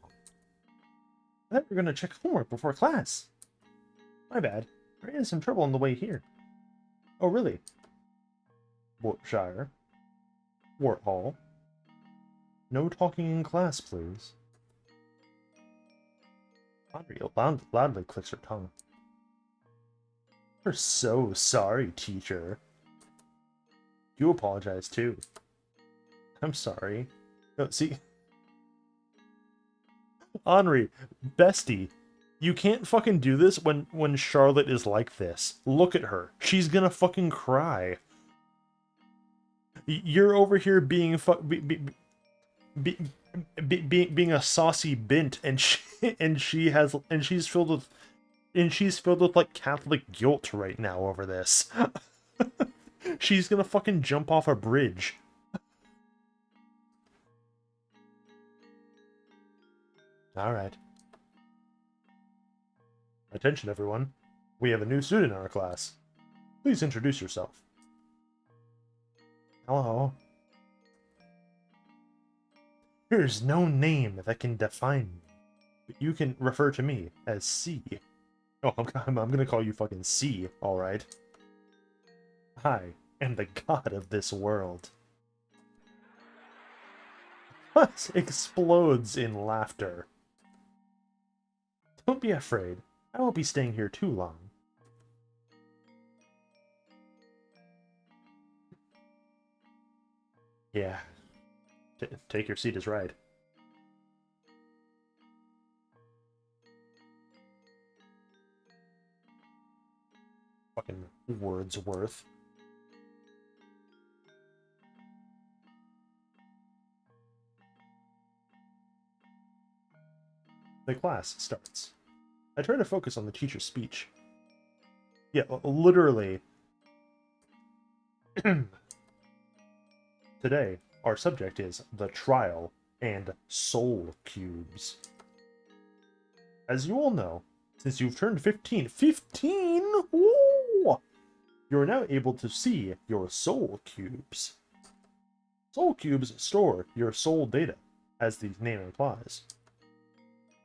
I thought we were gonna check homework before class. My bad. I ran into some trouble on the way here. Oh, really? Wartshire. Wart Hall. No talking in class, please. Henry loudly clicks her tongue. We're so sorry, teacher. You apologize, too. I'm sorry. No, see... Henri, bestie, you can't fucking do this when Charlotte is like this. Look at her. She's gonna fucking cry. You're over here being being a saucy bint, and she's filled with like Catholic guilt right now over this. She's gonna fucking jump off a bridge. Alright. Attention, everyone. We have a new student in our class. Please introduce yourself. Hello. There's no name that can define me, but you can refer to me as C. Oh, I'm gonna call you fucking C, alright? I am the god of this world. Class explodes in laughter. Don't be afraid. I won't be staying here too long. Yeah. Take your seat is right. Fucking Wordsworth. The class starts. I try to focus on the teacher's speech. Yeah, literally. Today, our subject is the trial and soul cubes. As you all know, since you've turned 15, 15? Ooh! You're now able to see your soul cubes. Soul cubes store your soul data, as the name implies.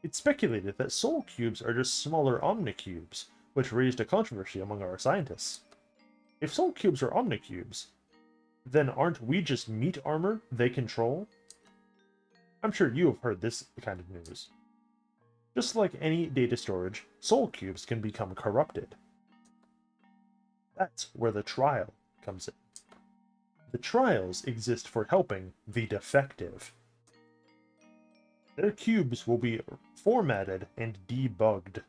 It's speculated that soul cubes are just smaller omnicubes, which raised a controversy among our scientists. If soul cubes are omnicubes, then aren't we just meat armor they control? I'm sure you have heard this kind of news. Just like any data storage, soul cubes can become corrupted. That's where the trial comes in. The trials exist for helping the defective. Their cubes will be formatted and debugged.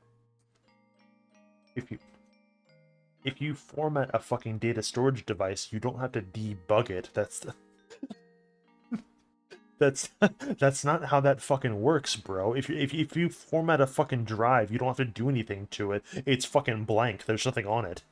If you format a fucking data storage device, you don't have to debug it. That's not how that fucking works, bro. If you format a fucking drive, you don't have to do anything to it. It's fucking blank. There's nothing on it.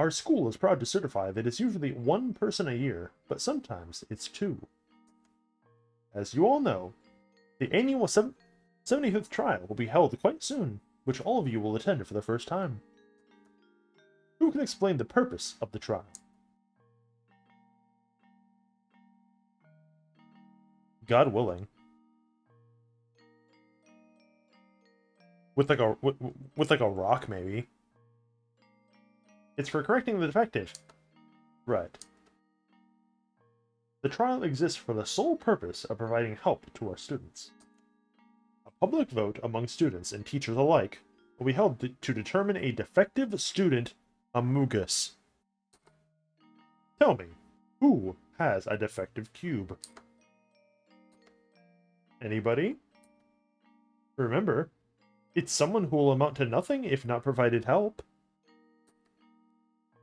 Our school is proud to certify that it's usually one person a year, but sometimes it's two. As you all know, the annual 75th trial will be held quite soon, which all of you will attend for the first time. Who can explain the purpose of the trial? God willing. With like a rock, maybe. It's for correcting the defective. Right. The trial exists for the sole purpose of providing help to our students. A public vote among students and teachers alike will be held to determine a defective student amogus. Tell me, who has a defective cube? Anybody? Remember, it's someone who will amount to nothing if not provided help.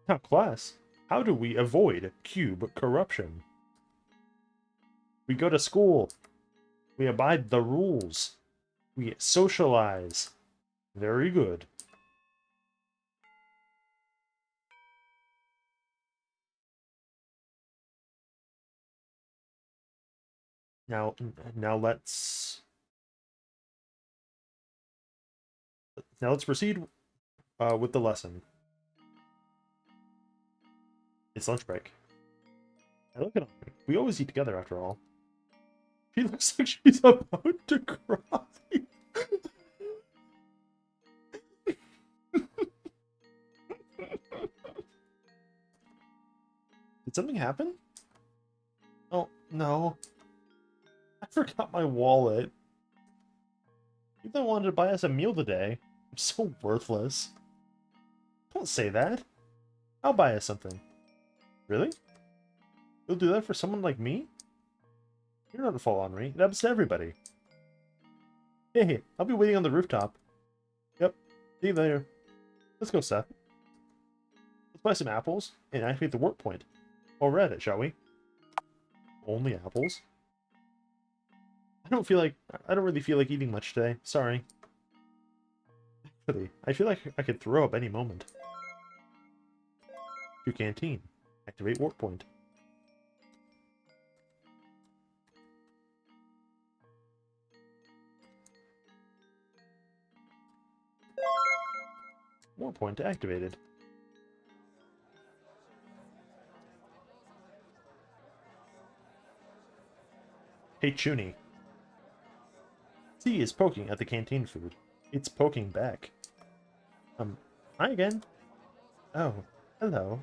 Now, class, how do we avoid cube corruption? We go to school. We abide the rules. We socialize. Very good. Now let's proceed with the lesson. It's lunch break. Hey, look at him. We always eat together after all. She looks like she's about to cry. Did something happen? Oh, no. I forgot my wallet. Ethan wanted to buy us a meal today. I'm so worthless. Don't say that. I'll buy us something. Really? You'll do that for someone like me? You're not a fall on me. It happens to everybody. Hey, I'll be waiting on the rooftop. Yep. See you later. Let's go, Seth. Let's buy some apples and activate the warp point. While we're at it, shall we? Only apples? I don't really feel like eating much today. Sorry. Actually, I feel like I could throw up any moment. To canteen. Activate warp point. Warp point activated. Hey, Chuni. C is poking at the canteen food. It's poking back. Hi again. Oh, hello.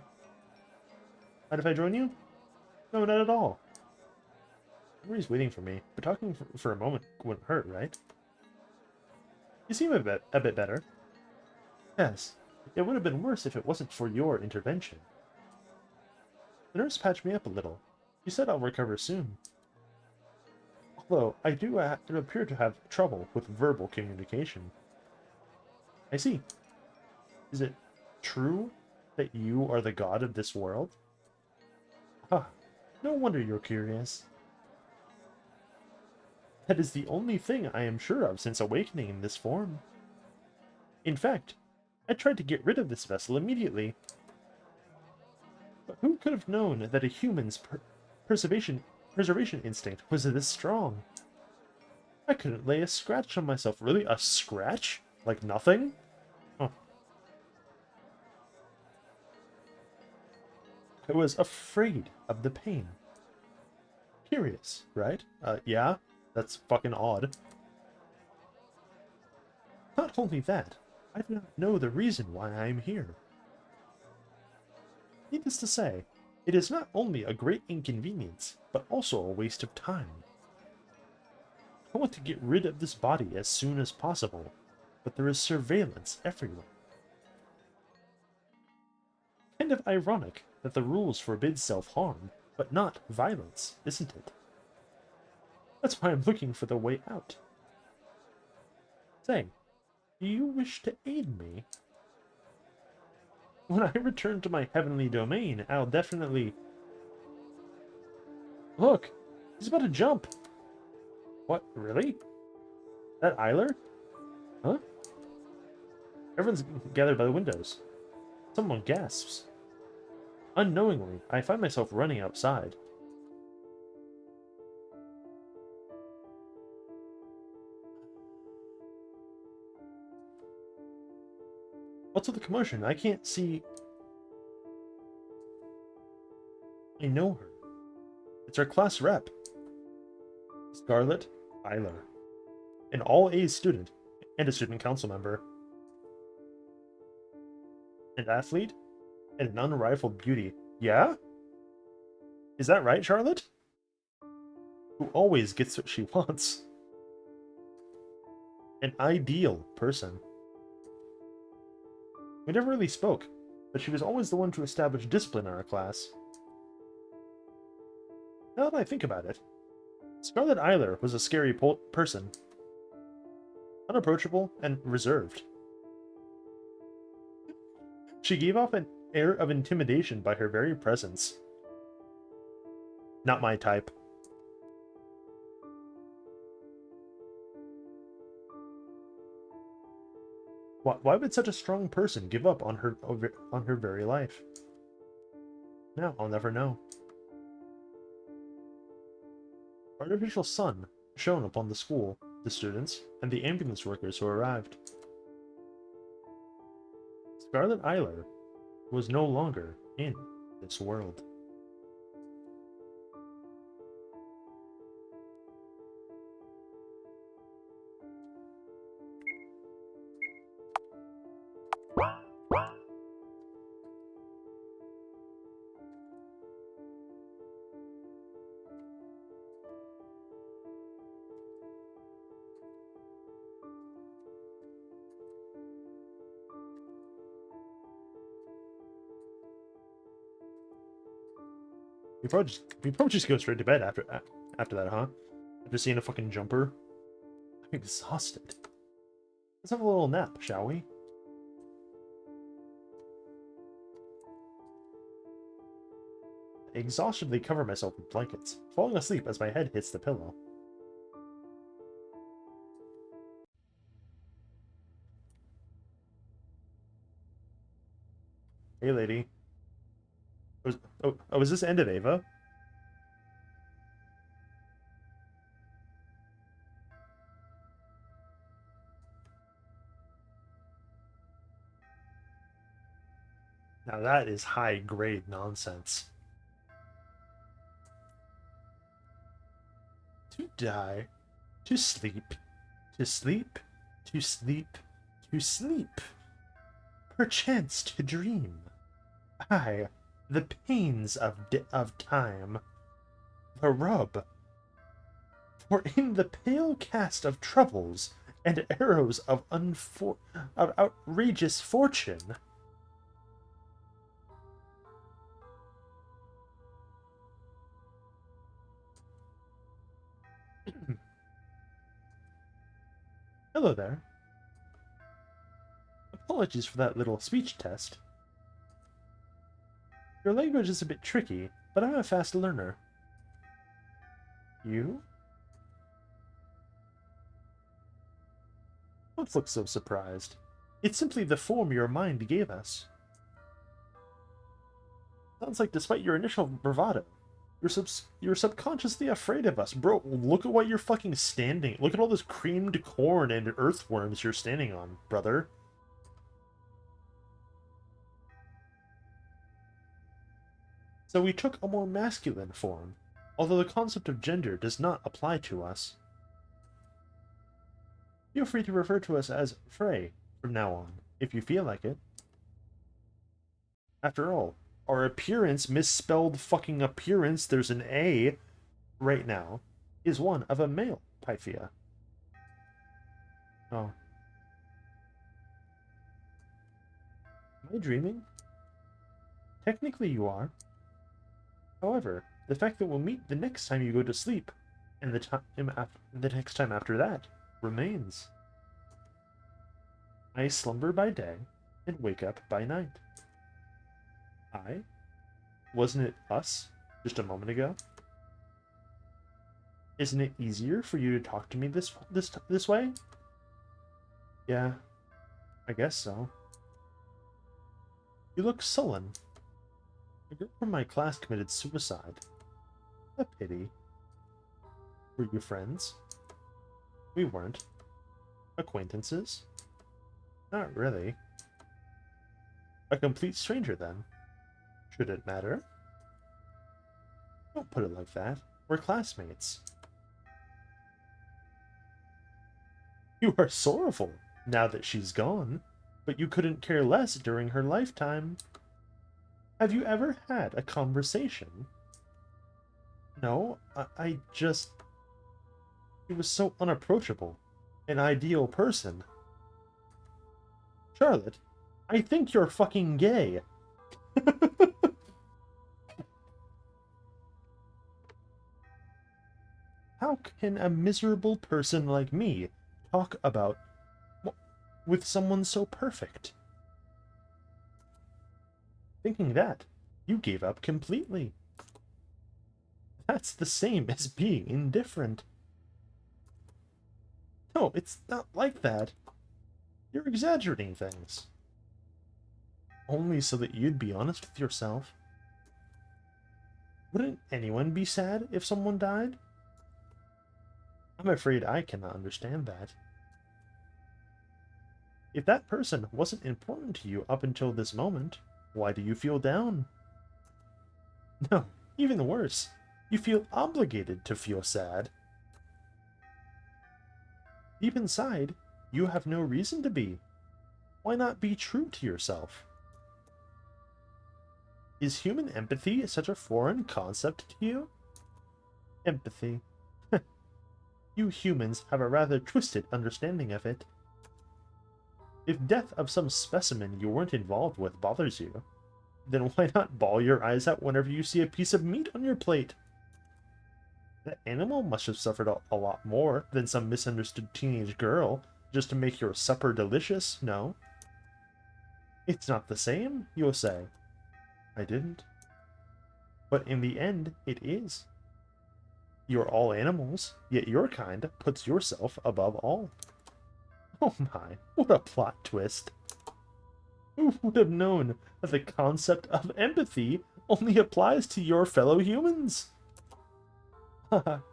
Mind if I join you? No, not at all. Everybody's waiting for me, but talking for a moment wouldn't hurt, right? You seem a bit better. Yes, it would have been worse if it wasn't for your intervention. The nurse patched me up a little. She said I'll recover soon. Although, I do appear to have trouble with verbal communication. I see. Is it true that you are the god of this world? Ah, no wonder you're curious. That is the only thing I am sure of since awakening in this form. In fact, I tried to get rid of this vessel immediately. But who could have known that a human's preservation instinct was this strong? I couldn't lay a scratch on myself. Really? A scratch? Like nothing? Huh. I was afraid of the pain. Curious, right? Yeah, that's fucking odd. Not only that, I do not know the reason why I am here. Needless to say, it is not only a great inconvenience, but also a waste of time. I want to get rid of this body as soon as possible, but there is surveillance everywhere. Kind of ironic that the rules forbid self-harm, but not violence, isn't it? That's why I'm looking for the way out. Say, do you wish to aid me? When I return to my heavenly domain, I'll definitely... Look! He's about to jump! What? Really? That Eiler? Huh? Everyone's gathered by the windows. Someone gasps. Unknowingly, I find myself running outside. What's with the commotion? I can't see. I know her. It's our class rep, Scarlett Eiler, an all-A's student and a student council member, an athlete, and an unrivaled beauty. Yeah? Is that right, Charlotte? Who always gets what she wants. An ideal person. We never really spoke, but she was always the one to establish discipline in our class. Now that I think about it, Scarlett Eiler was a scary person. Unapproachable and reserved. She gave off an air of intimidation by her very presence. Not my type. Why would such a strong person give up on her very life? Now I'll never know. Artificial sun shone upon the school, the students, and the ambulance workers who arrived. Scarlett Eiler was no longer in this world. We probably just go straight to bed after that, huh? After seeing a fucking jumper. I'm exhausted. Let's have a little nap, shall we? I exhaustedly cover myself with blankets, falling asleep as my head hits the pillow. Hey, lady. Oh, is this end of Ava? Now that is high-grade nonsense. To die, to sleep, to sleep, to sleep, to sleep. Perchance to dream. Aye, the pains of time. The rub. For in the pale cast of troubles and arrows of outrageous fortune. Hello there. Apologies for that little speech test. Your language is a bit tricky, but I'm a fast learner. You? Don't look so surprised. It's simply the form your mind gave us. Sounds like despite your initial bravado, you're subconsciously afraid of us. Bro, look at what you're fucking standing. Look at all this creamed corn and earthworms you're standing on, brother. So we took a more masculine form, although the concept of gender does not apply to us. Feel free to refer to us as Frey from now on, if you feel like it. After all, our appearance, misspelled fucking appearance, there's an A right now, is one of a male Pythia. Oh. Am I dreaming? Technically you are. However, the fact that we'll meet the next time you go to sleep, and the next time after that, remains. I slumber by day, and wake up by night. Wasn't it us, just a moment ago? Isn't it easier for you to talk to me this way? Yeah, I guess so. You look sullen. A girl from my class committed suicide. A pity. Were you friends? We weren't. Acquaintances? Not really. A complete stranger, then. Should it matter? Don't put it like that. We're classmates. You are sorrowful now that she's gone, but you couldn't care less during her lifetime. Have you ever had a conversation? No, I just... She was so unapproachable. An ideal person. Charlotte, I think you're fucking gay. How can a miserable person like me talk about with someone so perfect? Thinking that, you gave up completely. That's the same as being indifferent. No, it's not like that. You're exaggerating things. Only so that you'd be honest with yourself. Wouldn't anyone be sad if someone died? I'm afraid I cannot understand that. If that person wasn't important to you up until this moment, why do you feel down? No, even worse. You feel obligated to feel sad. Deep inside, you have no reason to be. Why not be true to yourself? Is human empathy such a foreign concept to you? Empathy. You humans have a rather twisted understanding of it. If death of some specimen you weren't involved with bothers you, then why not bawl your eyes out whenever you see a piece of meat on your plate? That animal must have suffered a lot more than some misunderstood teenage girl just to make your supper delicious, no? It's not the same, you'll say. I didn't. But in the end, it is. You're all animals, yet your kind puts yourself above all. Oh my, what a plot twist. Who would have known that the concept of empathy only applies to your fellow humans?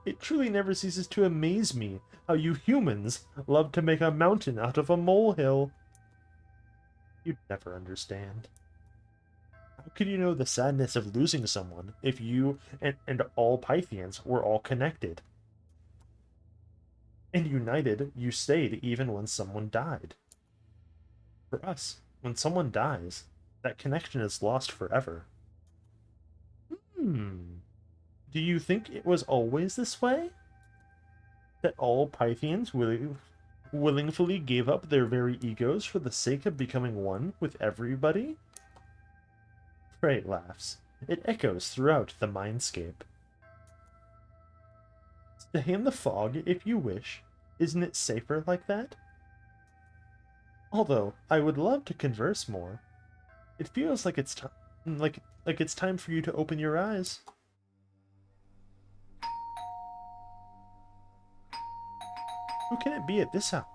It truly never ceases to amaze me how you humans love to make a mountain out of a molehill. You'd never understand. How could you know the sadness of losing someone if you and all Pythians were all connected? And united, you stayed even when someone died. For us, when someone dies, that connection is lost forever. Hmm. Do you think it was always this way? That all Pythians willingly gave up their very egos for the sake of becoming one with everybody? Frey laughs. It echoes throughout the mindscape. Stay in the fog if you wish. Isn't it safer like that? Although, I would love to converse more. It feels like it's time like it's time for you to open your eyes. Who can it be at this hour?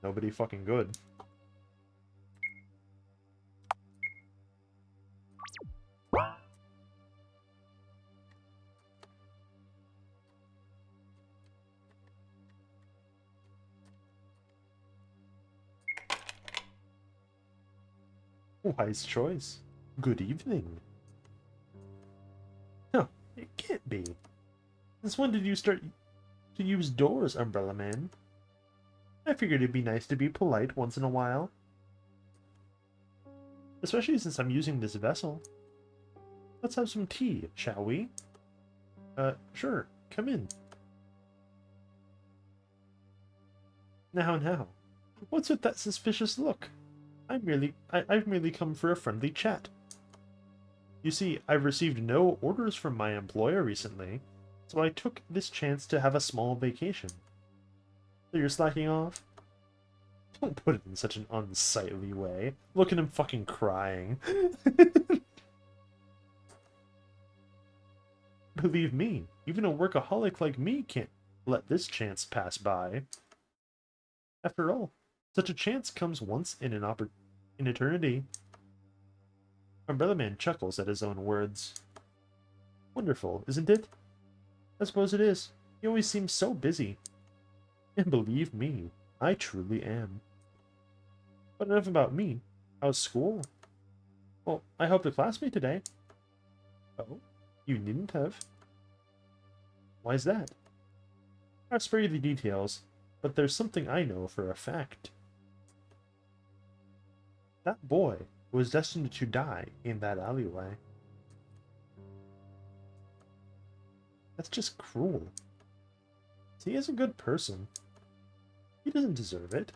Nobody fucking good. Wise choice. Good evening. No, it can't be. Since when did you start to use doors, Umbrella Man? I figured it'd be nice to be polite once in a while. Especially since I'm using this vessel. Let's have some tea, shall we? Sure. Come in. Now. What's with that suspicious look? I've merely come for a friendly chat. You see, I've received no orders from my employer recently, so I took this chance to have a small vacation. So you're slacking off? Don't put it in such an unsightly way. Look at him fucking crying. Believe me, even a workaholic like me can't let this chance pass by. After all, such a chance comes once in eternity. Umbrella Man chuckles at his own words. Wonderful, isn't it? I suppose it is. He always seems so busy. And believe me, I truly am. But enough about me. How's school? Well, I helped a classmate today. Oh? You needn't have. Why's that? I'll spare you the details, but there's something I know for a fact. That boy was destined to die in that alleyway. That's just cruel. He is a good person. He doesn't deserve it.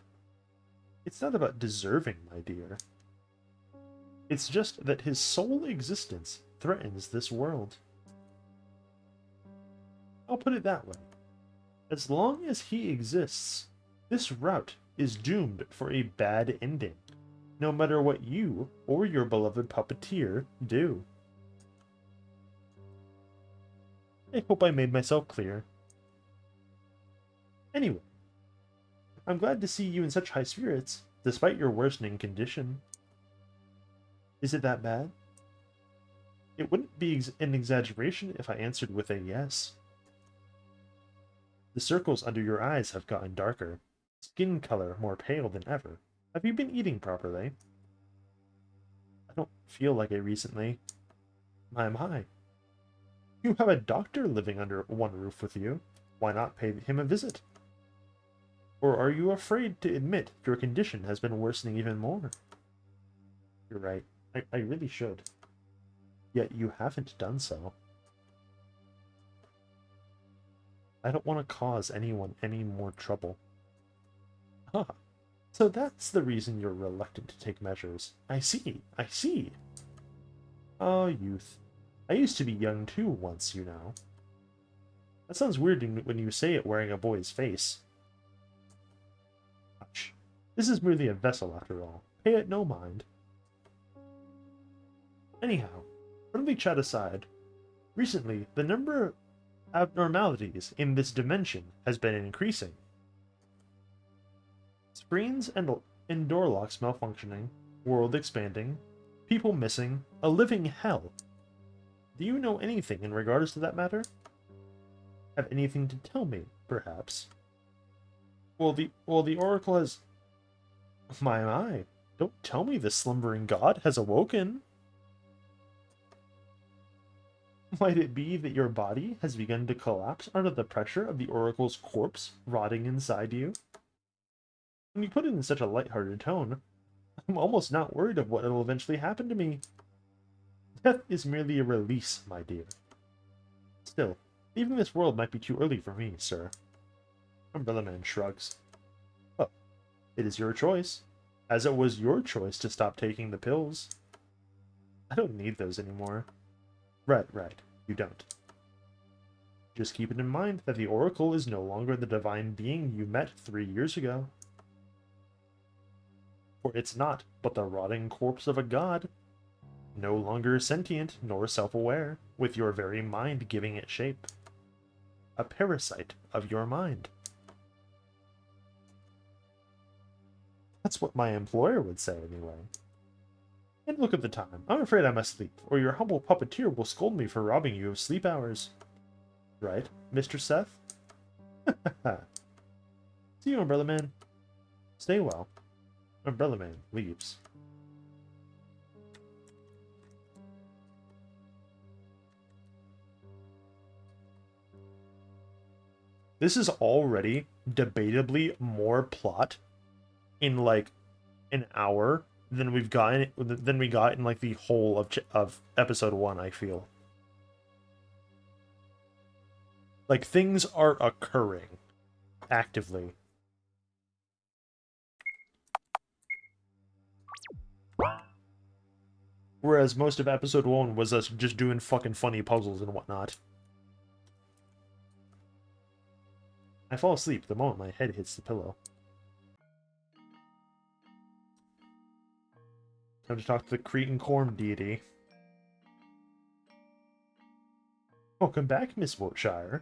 It's not about deserving, my dear. It's just that his sole existence threatens this world. I'll put it that way. As long as he exists, this route is doomed for a bad ending, no matter what you or your beloved puppeteer do. I hope I made myself clear. Anyway, I'm glad to see you in such high spirits, despite your worsening condition. Is it that bad? It wouldn't be an exaggeration if I answered with a yes. The circles under your eyes have gotten darker, skin color more pale than ever. Have you been eating properly? I don't feel like it recently. My. You have a doctor living under one roof with you. Why not pay him a visit? Or are you afraid to admit your condition has been worsening even more? You're right. I really should. Yet you haven't done so. I don't want to cause anyone any more trouble. Ah, so that's the reason you're reluctant to take measures. I see. Ah, youth. I used to be young too once, you know. That sounds weird when you say it wearing a boy's face. Hush. This is merely a vessel after all. Pay it no mind. Anyhow, friendly chat aside, recently the number of abnormalities in this dimension has been increasing. Screens and door locks malfunctioning, world expanding, people missing, a living hell. Do you know anything in regards to that matter? Have anything to tell me, perhaps? Well, the Oracle has... My. Don't tell me the slumbering god has awoken. Might it be that your body has begun to collapse under the pressure of the Oracle's corpse rotting inside you? When you put it in such a lighthearted tone, I'm almost not worried of what will eventually happen to me. Death is merely a release, my dear. Still, leaving this world might be too early for me, sir. Umbrella Man shrugs. Oh, it is your choice, as it was your choice to stop taking the pills. I don't need those anymore. Right, you don't. Just keep it in mind that the Oracle is no longer the divine being you met 3 years ago. For it's not but the rotting corpse of a god, no longer sentient nor self-aware, with your very mind giving it shape. A parasite of your mind. That's what my employer would say, anyway. And look at the time. I'm afraid I must leave, or your humble puppeteer will scold me for robbing you of sleep hours. Right, Mr. Seth? See you, Umbrella Man. Stay well. Umbrella Man leaves. This is already debatably more plot in like an hour than we got in like the whole of episode 1, I feel. Like things are occurring actively. Whereas most of episode 1 was us just doing fucking funny puzzles and whatnot. I fall asleep the moment my head hits the pillow. Time to talk to the Cretan Corn deity. Welcome back, Miss Wiltshire.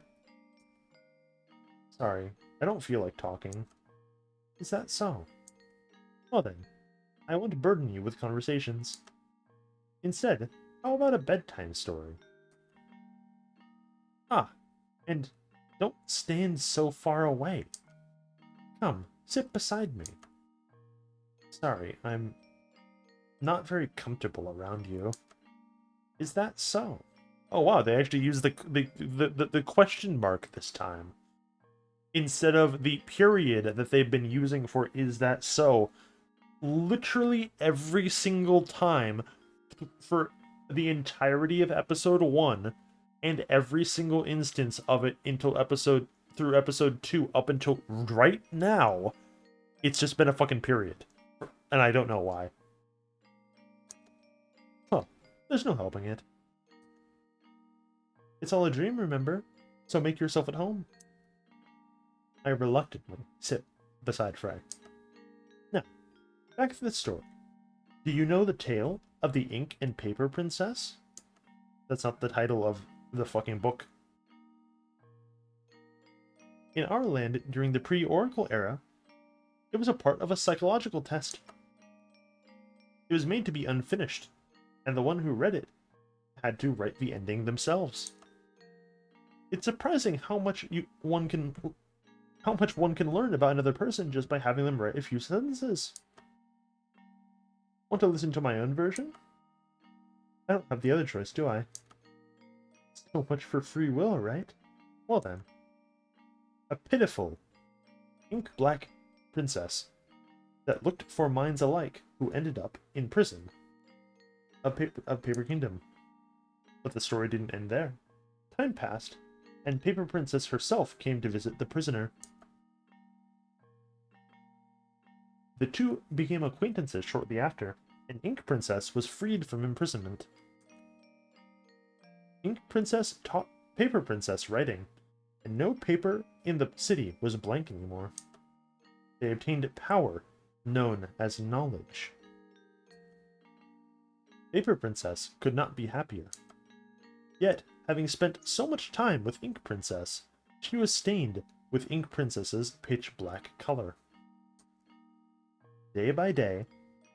Sorry, I don't feel like talking. Is that so? Well then, I won't burden you with conversations. Instead, how about a bedtime story? Ah, and don't stand so far away. Come, sit beside me. Sorry, I'm not very comfortable around you. Is that so? Oh wow, they actually used the question mark this time. Instead of the period that they've been using for is that so. Literally every single time for the entirety of episode 1 and every single instance of it until through episode 2 up until right now, it's just been a fucking period. And I don't know why. Huh. There's no helping it. It's all a dream, remember? So make yourself at home. I reluctantly sit beside Frey. Now, back to the story. Do you know the tale of the Ink and Paper Princess? That's not the title of the fucking book. In our land, during the pre-Oracle era, it was a part of a psychological test. It was made to be unfinished, and the one who read it had to write the ending themselves. It's surprising how much one can learn about another person just by having them write a few sentences. Want to listen to my own version? I don't have the other choice, do I? So much for free will, right? Well then. A pitiful, ink-black princess that looked for minds alike who ended up in prison of Paper Kingdom. But the story didn't end there. Time passed, and Paper Princess herself came to visit the prisoner. The two became acquaintances shortly after, and Ink Princess was freed from imprisonment. Ink Princess taught Paper Princess writing, and no paper in the city was blank anymore. They obtained power, known as knowledge. Paper Princess could not be happier. Yet, having spent so much time with Ink Princess, she was stained with Ink Princess's pitch-black color. Day by day,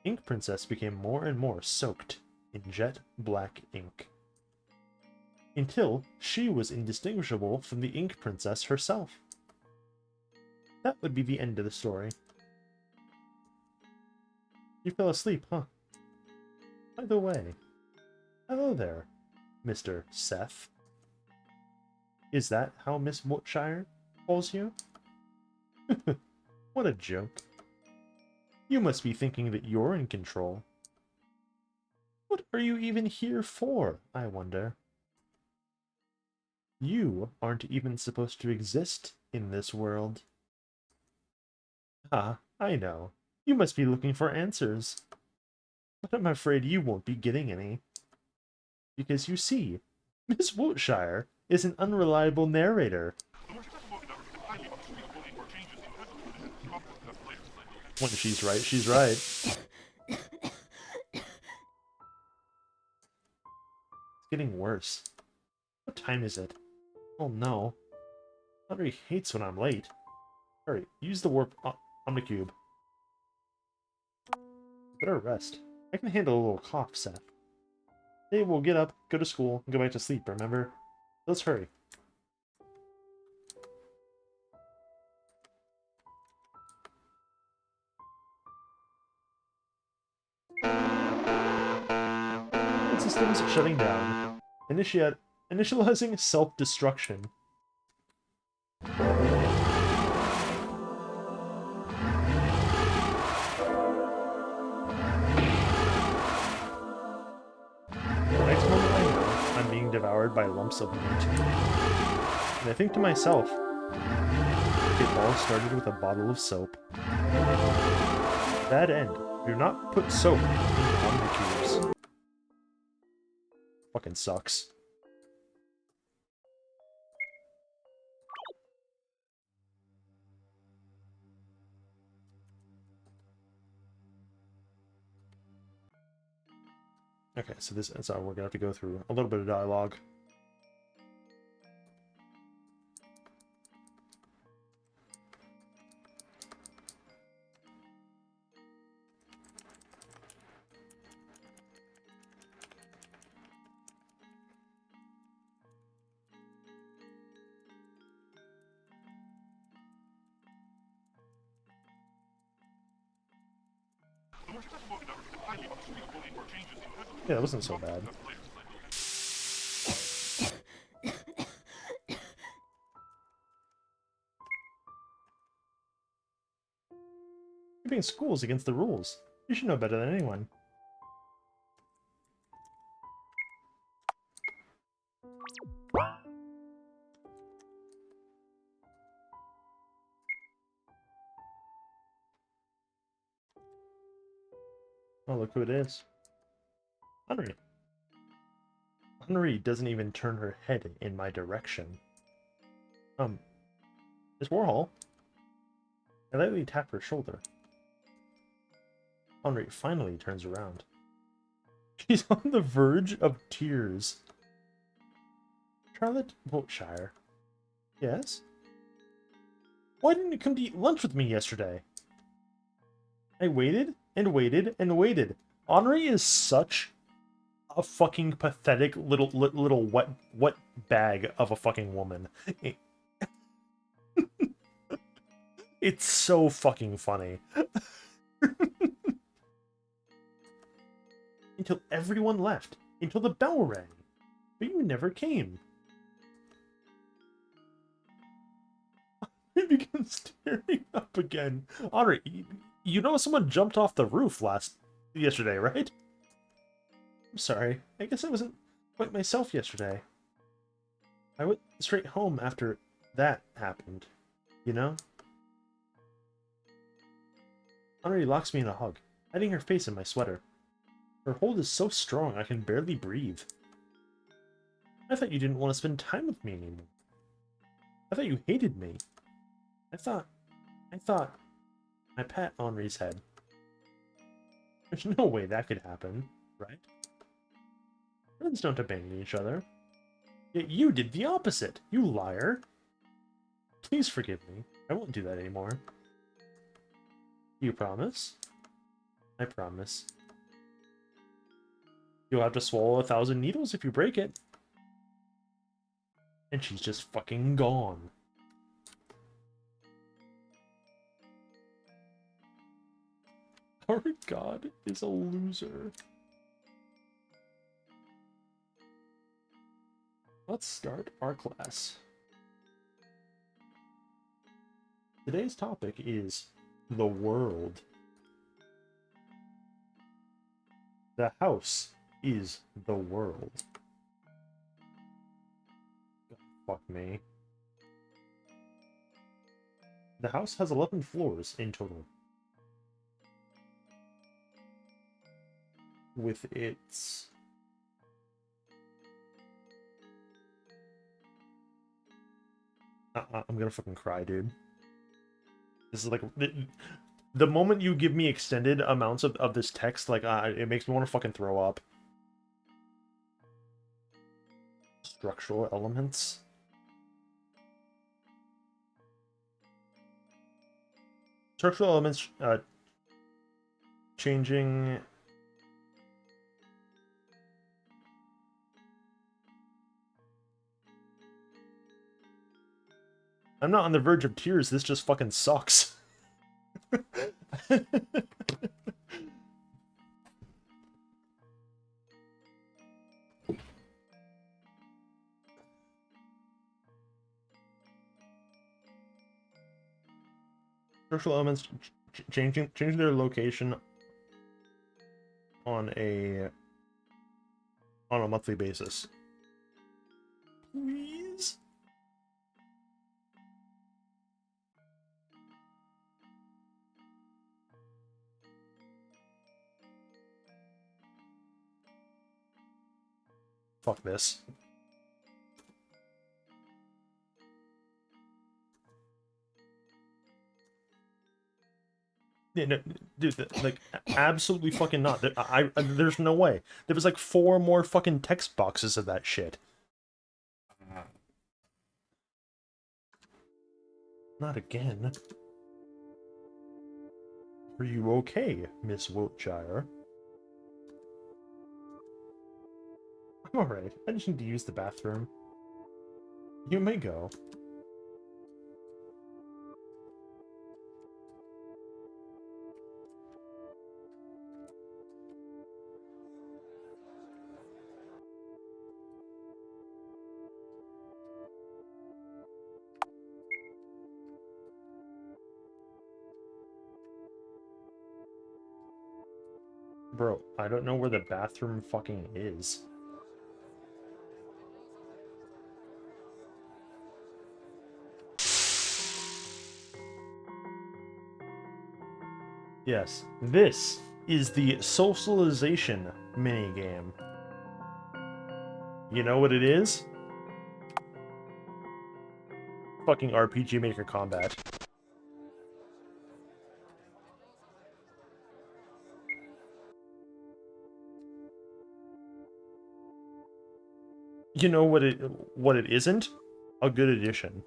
Ink Princess became more and more soaked in jet-black ink, until she was indistinguishable from the Ink Princess herself. That would be the end of the story. You fell asleep, huh? By the way, hello there, Mr. Seth. Is that how Miss Wiltshire calls you? What a joke. You must be thinking that you're in control. What are you even here for, I wonder? You aren't even supposed to exist in this world. Ah, I know. You must be looking for answers. But I'm afraid you won't be getting any. Because you see, Miss Wiltshire is an unreliable narrator. When she's right, she's right. It's getting worse. What time is it? Oh no. Audrey hates when I'm late. Hurry, use the warp Omnicube. Better rest. I can handle a little cough, Seth. Hey, we'll get up, go to school, and go back to sleep, remember? Let's hurry. The system's shutting down. Initializing self-destruction. I'm being devoured by lumps of meat. And I think to myself, it all started with a bottle of soap. That end, do not put soap in Omnicubes. Fucking sucks. Okay, so we're gonna have to go through a little bit of dialogue. Yeah, that wasn't so bad. Keeping schools against the rules. You should know better than anyone. Oh, look who it is. Henry. Henry doesn't even turn her head in my direction. Miss Warhol? I lightly tap her shoulder. Henry finally turns around. She's on the verge of tears. Charlotte Wiltshire. Yes? Why didn't you come to eat lunch with me yesterday? I waited and waited and waited. Henri is such a fucking pathetic little wet bag of a fucking woman. It's so fucking funny. Until everyone left. Until the bell rang. But you never came. He began staring up again. Henri, you know someone jumped off the roof yesterday, right? I'm sorry. I guess I wasn't quite myself yesterday. I went straight home after that happened. You know? Henri locks me in a hug, hiding her face in my sweater. Her hold is so strong I can barely breathe. I thought you didn't want to spend time with me anymore. I thought you hated me. I thought... I pat Henri's head. There's no way that could happen, right? Friends don't abandon each other. Yet you did the opposite, you liar. Please forgive me. I won't do that anymore. You promise? I promise. You'll have to swallow 1,000 needles if you break it. And she's just fucking gone. Our god is a loser. Let's start our class. Today's topic is the world. The house is the world. Fuck me. The house has 11 floors in total. With its... I'm gonna fucking cry, dude. This is like... The moment you give me extended amounts of this text, like, it makes me want to fucking throw up. Structural elements. Structural elements, changing... I'm not on the verge of tears, this just fucking sucks. Structural elements changing their location on a monthly basis. Please? Fuck this. Yeah, no, dude, like, absolutely fucking not. There's no way. There was like 4 more fucking text boxes of that shit. Not again. Are you okay, Miss Wiltshire? I'm alright. I just need to use the bathroom. You may go. Bro, I don't know where the bathroom fucking is. Yes, this is the socialization minigame. You know what it is? Fucking RPG Maker combat. You know what it isn't? A good addition.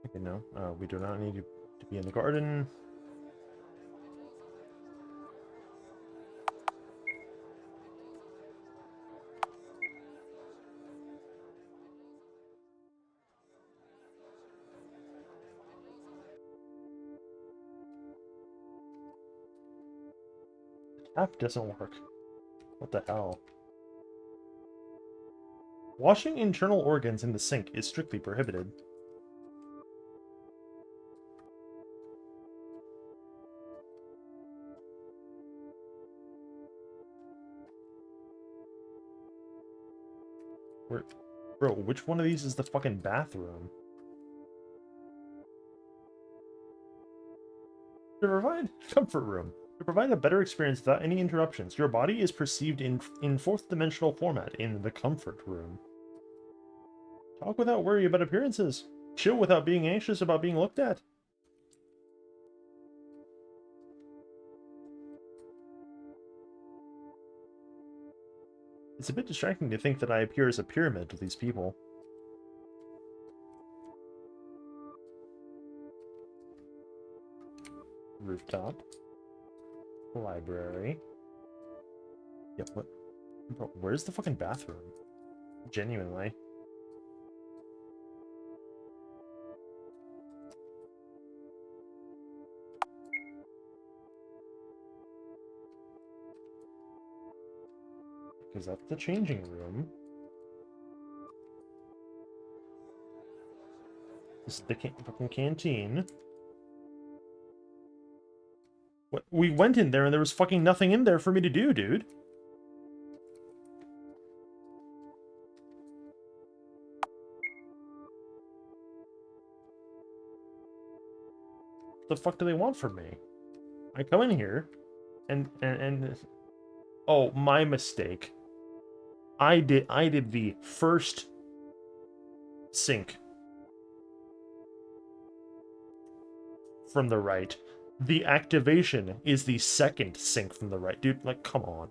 Okay, no, we do not need to be in the garden. Tap doesn't work. What the hell? Washing internal organs in the sink is strictly prohibited. Where, bro, which one of these is the fucking bathroom? To provide comfort room. To provide a better experience without any interruptions, your body is perceived in fourth dimensional format in the comfort room. Talk without worry about appearances. Chill without being anxious about being looked at. It's a bit distracting to think that I appear as a pyramid to these people. Rooftop. Library. Yep, what? Bro, where's the fucking bathroom? Genuinely. Because that's the changing room. This is the fucking canteen. What? We went in there and there was fucking nothing in there for me to do, dude. What the fuck do they want from me? I come in here and oh, my mistake. I did the first sink from the right. The activation is the second sink from the right. Dude, like, come on.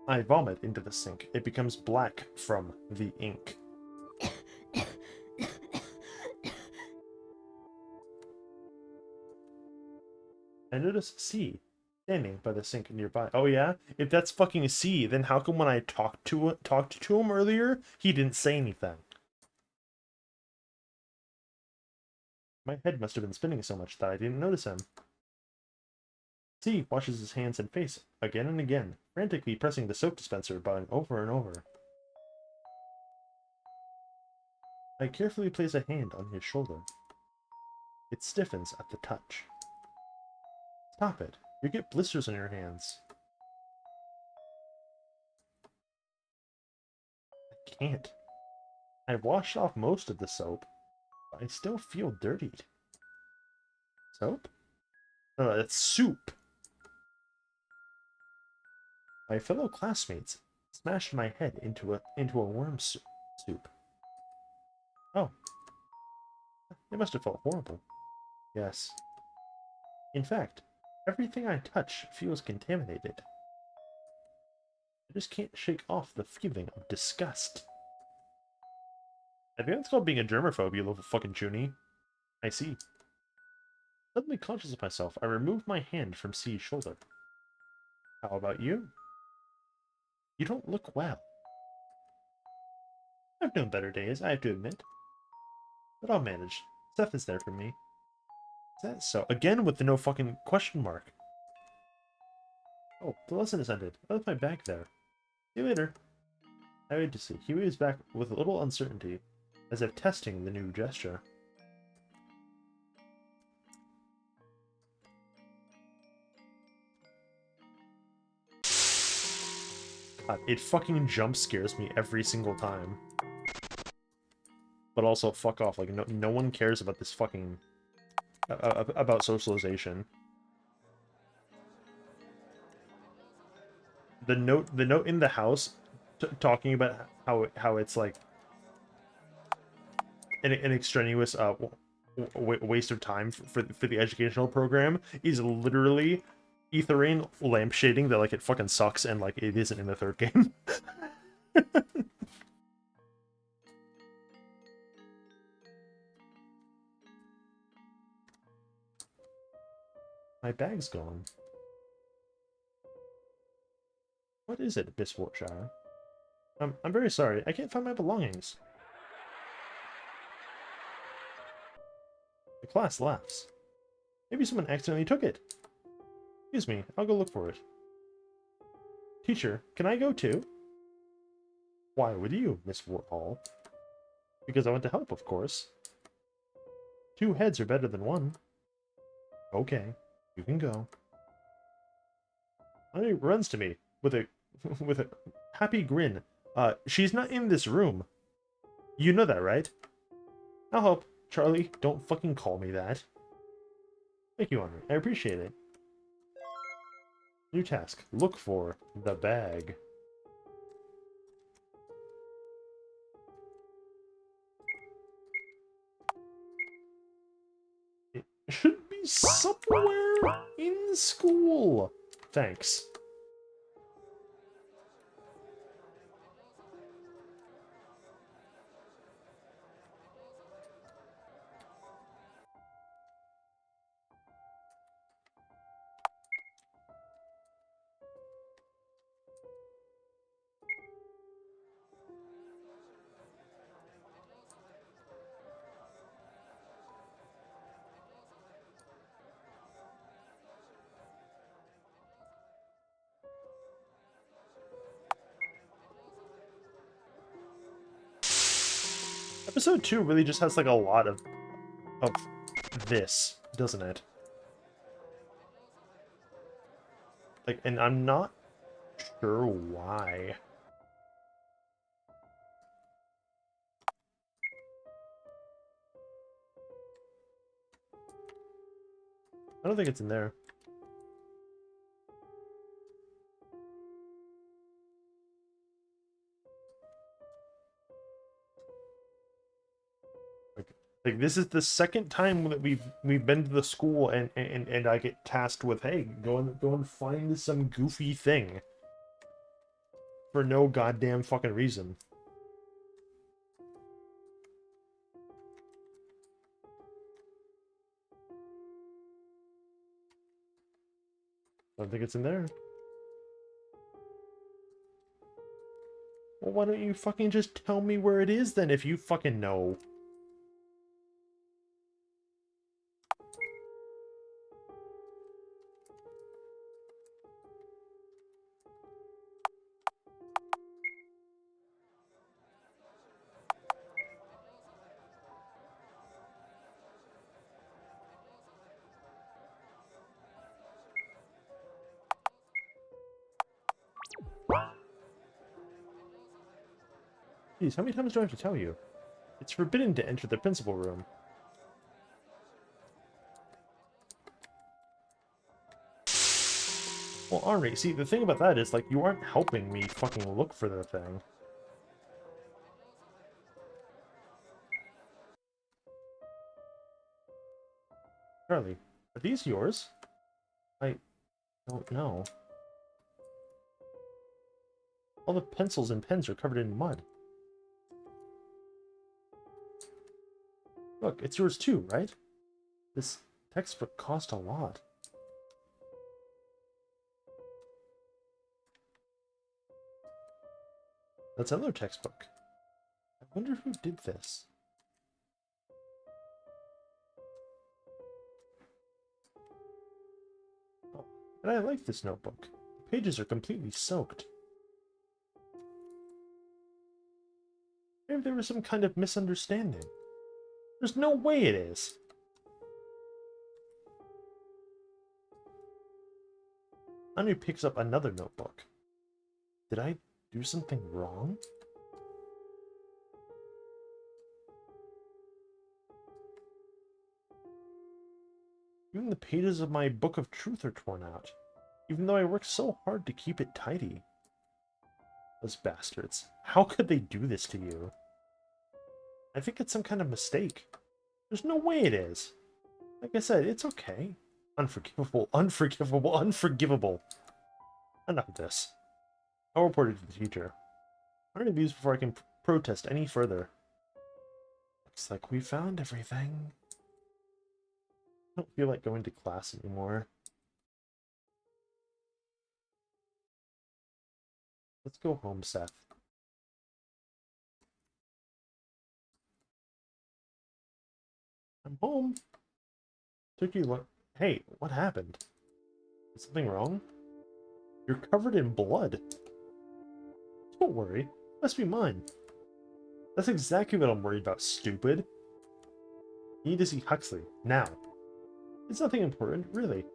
I vomit into the sink. It becomes black from the ink. I notice C standing by the sink nearby. Oh yeah? If that's fucking C, then how come when I talked to him earlier, he didn't say anything? My head must have been spinning so much that I didn't notice him. C washes his hands and face again and again, frantically pressing the soap dispenser button over and over. I carefully place a hand on his shoulder. It stiffens at the touch. Stop it. You get blisters on your hands. I can't. I washed off most of the soap, but I still feel dirtied. Soap? No, that's soup. My fellow classmates smashed my head into a worm soup. Oh, it must have felt horrible. Yes. In fact, everything I touch feels contaminated. I just can't shake off the feeling of disgust. I think that's called being a germaphobe, you little fucking chuny. I see. Suddenly conscious of myself, I remove my hand from C's shoulder. How about you? You don't look well. I've known better days, I have to admit. But I'll manage. Seth is there for me. Is that so? Again with the no fucking question mark. Oh, the lesson has ended. I left my bag there. See you later. I waited to see. Huey is back with a little uncertainty, as if testing the new gesture. God, it fucking jump scares me every single time. But also, fuck off. Like, no one cares about this fucking... about socialization. The note in the house talking about how it's like an extraneous waste of time for the educational program is literally Etherian lampshading that like it fucking sucks and like it isn't in the third game. My bag's gone. What is it, Biswartshire? I'm very sorry. I can't find my belongings. The class laughs. Maybe someone accidentally took it. Excuse me, I'll go look for it. Teacher, can I go too? Why would you, Miss Warthall? Because I want to help, of course. 2 heads are better than 1. Okay, you can go. Honey runs to me with a with a happy grin. She's not in this room. You know that, right? I'll help. Charlie, don't fucking call me that. Thank you, Henri. I appreciate it. New task. Look for the bag. It should be somewhere in school. Thanks. Episode 2 really just has like a lot of this, doesn't it? Like, and I'm not sure why. I don't think it's in there. Like this is the second time that we've been to the school and I get tasked with, hey, go and find some goofy thing for no goddamn fucking reason. I don't think it's in there. Well, why don't you fucking just tell me where it is then if you fucking know? Jeez, how many times do I have to tell you? It's forbidden to enter the principal room. Well, Henri, see, the thing about that is, like, you aren't helping me fucking look for the thing. Charlie, are these yours? I don't know. All the pencils and pens are covered in mud. Look, it's yours too, right? This textbook cost a lot. That's another textbook. I wonder who did this. Oh, and I like this notebook. The pages are completely soaked. Maybe there was some kind of misunderstanding. There's no way it is. Anu picks up another notebook. Did I do something wrong? Even the pages of my book of truth are torn out, even though I worked so hard to keep it tidy. Those bastards. How could they do this to you? I think it's some kind of mistake. There's no way it is. Like I said, it's okay. Unforgivable, unforgivable, unforgivable. Enough of this. I'll report it to the teacher. I'll read these before I can protest any further. Looks like we found everything. I don't feel like going to class anymore. Let's go home, Seth. I'm home. Took you long. Hey, what happened? Is something wrong? You're covered in blood. Don't worry. Must be mine. That's exactly what I'm worried about, stupid. You need to see Huxley. Now. It's nothing important, really.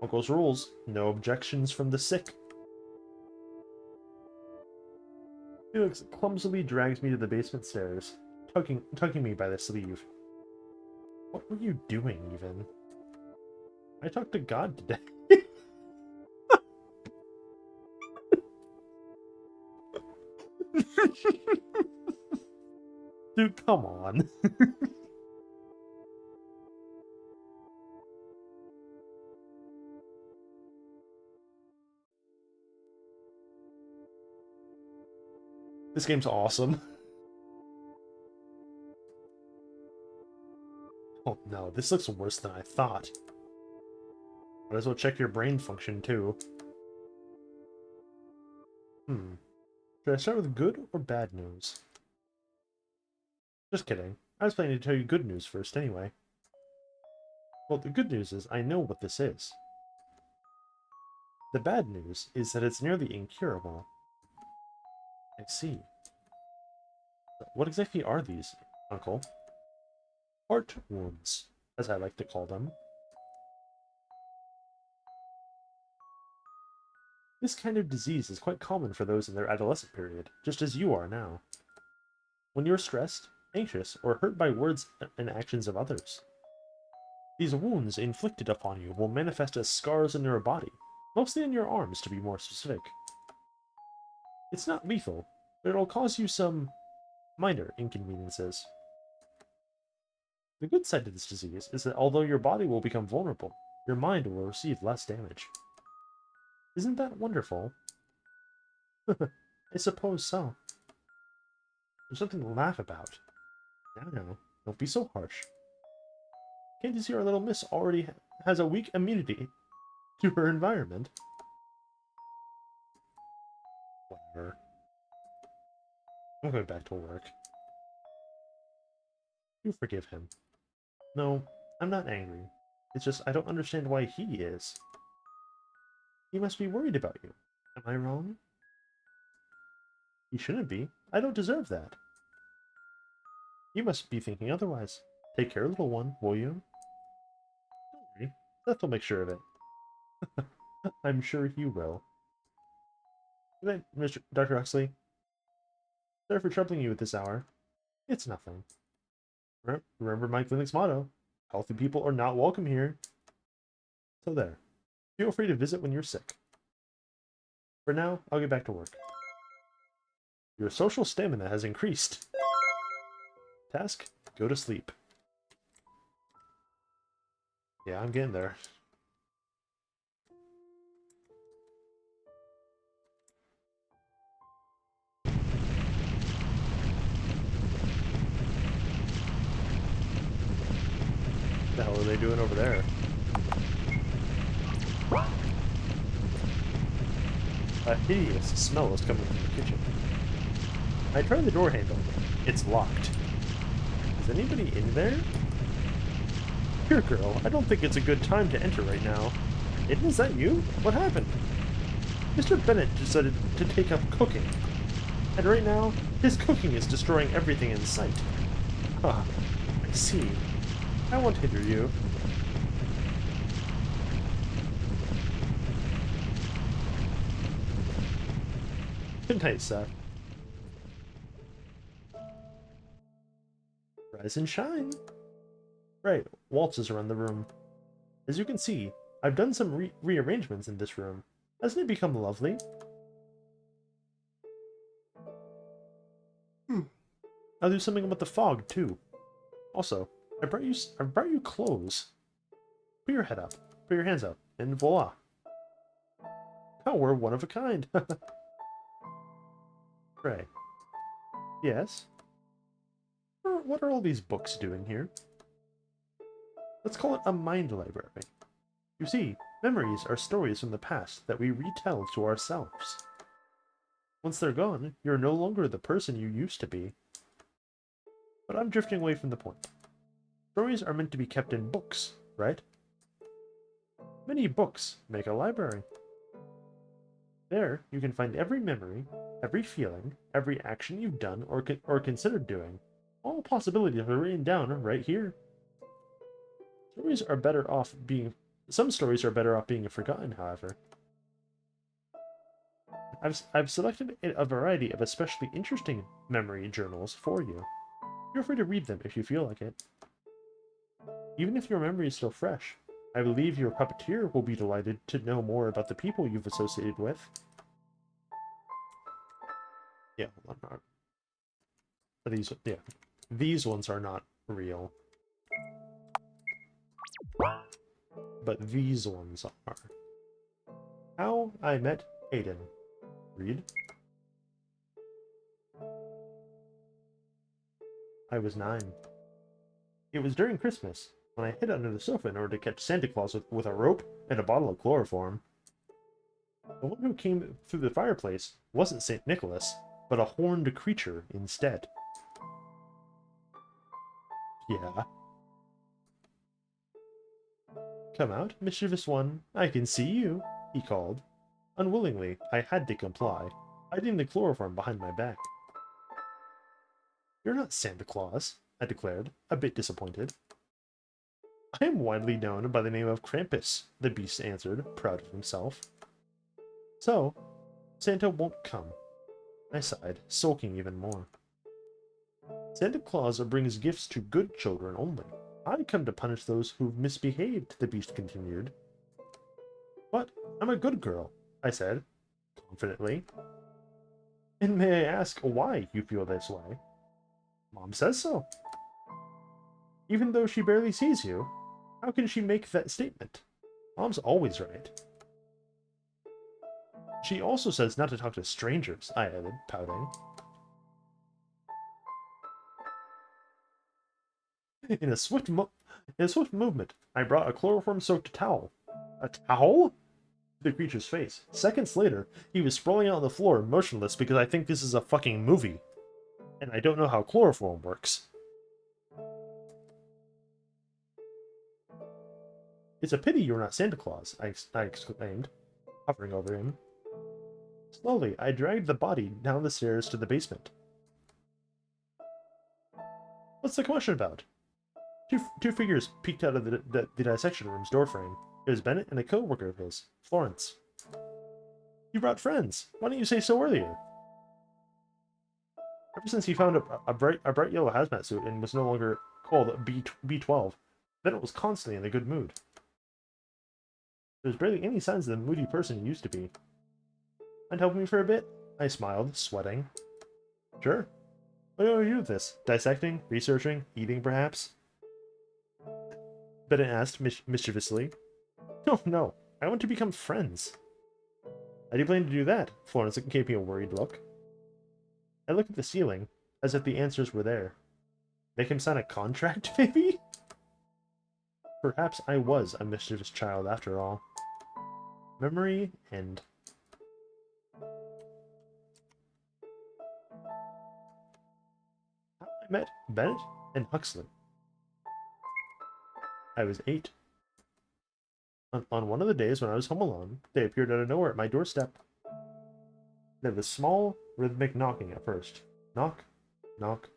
Uncle's rules. No objections from the sick. Felix clumsily drags me to the basement stairs, tugging me by the sleeve. What were you doing, even? I talked to God today. Dude, come on. This game's awesome. Oh no, this looks worse than I thought. Might as well check your brain function, too. Should I start with good or bad news? Just kidding. I was planning to tell you good news first, anyway. Well, the good news is I know what this is. The bad news is that it's nearly incurable. I see. What exactly are these, Uncle? Heart wounds, as I like to call them. This kind of disease is quite common for those in their adolescent period, just as you are now. When you're stressed, anxious, or hurt by words and actions of others. These wounds inflicted upon you will manifest as scars in your body, mostly in your arms to be more specific. It's not lethal, but it'll cause you some minor inconveniences. The good side to this disease is that although your body will become vulnerable, your mind will receive less damage. Isn't that wonderful? I suppose so. There's something to laugh about. Now, don't be so harsh. Can't you see our little miss already has a weak immunity to her environment? Whatever. I'm going back to work. You forgive him. No, I'm not angry. It's just I don't understand why he is. He must be worried about you. Am I wrong? He shouldn't be. I don't deserve that. You must be thinking otherwise. Take care, little one, will you? Don't worry. Seth will make sure of it. I'm sure he will. Good night, Dr. Huxley. Sorry for troubling you at this hour. It's nothing. Remember my clinic's motto. Healthy people are not welcome here. So there. Feel free to visit when you're sick. For now, I'll get back to work. Your social stamina has increased. Task, go to sleep. Yeah, I'm getting there. What the hell are they doing over there? A hideous smell is coming from the kitchen. I tried the door handle. It's locked. Is anybody in there? Here, girl, I don't think it's a good time to enter right now. Aiden, is that you? What happened? Mr. Bennett decided to take up cooking. And right now, his cooking is destroying everything in sight. Ah, I see. I won't hinder you. Good night, Seth. Rise and shine. Right, waltzes around the room. As you can see, I've done some rearrangements in this room. Hasn't it become lovely? I'll do something about the fog, too. Also, I brought you clothes. Put your head up, put your hands up, and voila. Oh, we're one of a kind. Right. Yes? What are all these books doing here? Let's call it a mind library. You see, memories are stories from the past that we retell to ourselves. Once they're gone, you're no longer the person you used to be. But I'm drifting away from the point. Stories are meant to be kept in books, right? Many books make a library. There, you can find every memory, every feeling, every action you've done or considered doing. All possibilities are written down right here. Some stories are better off being forgotten, however. I've selected a variety of especially interesting memory journals for you. Feel free to read them if you feel like it. Even if your memory is still fresh, I believe your puppeteer will be delighted to know more about the people you've associated with. Yeah, hold on. These ones are not real. But these ones are. How I Met Aiden. Read. I was 9. It was during Christmas, when I hid under the sofa in order to catch Santa Claus with a rope and a bottle of chloroform. The one who came through the fireplace wasn't St. Nicholas, but a horned creature instead. Yeah. Come out, mischievous one. I can see you, he called. Unwillingly, I had to comply, hiding the chloroform behind my back. You're not Santa Claus, I declared, a bit disappointed. I am widely known by the name of Krampus, the beast answered, proud of himself. So, Santa won't come, I sighed, sulking even more. Santa Claus brings gifts to good children only. I come to punish those who've misbehaved, the beast continued. But I'm a good girl, I said, confidently. And may I ask why you feel this way? Mom says so. Even though she barely sees you, how can she make that statement? Mom's always right. She also says not to talk to strangers, I added, pouting. In a swift movement, I brought a chloroform-soaked towel. A towel? The creature's face. Seconds later, he was sprawling out on the floor, motionless, because I think this is a fucking movie. And I don't know how chloroform works. It's a pity you're not Santa Claus, I exclaimed, hovering over him. Slowly, I dragged the body down the stairs to the basement. What's the commotion about? Two figures peeked out of the dissection room's doorframe. It was Bennett and a co-worker of his, Florence. You brought friends. Why didn't you say so earlier? Ever since he found a bright yellow hazmat suit and was no longer called B12, Bennett was constantly in a good mood. There's barely any signs of the moody person he used to be. Mind helping me for a bit? I smiled, sweating. Sure. What do I do with this? Dissecting? Researching? Eating, perhaps? Bennett asked mischievously. Oh, no. I want to become friends. How do you plan to do that? Florence gave me a worried look. I looked at the ceiling, as if the answers were there. Make him sign a contract, maybe? Perhaps I was a mischievous child after all. Memory end. I met Bennett and Huxley. I was 8. On one of the days when I was home alone, they appeared out of nowhere at my doorstep. There was small, rhythmic knocking at first. Knock, knock,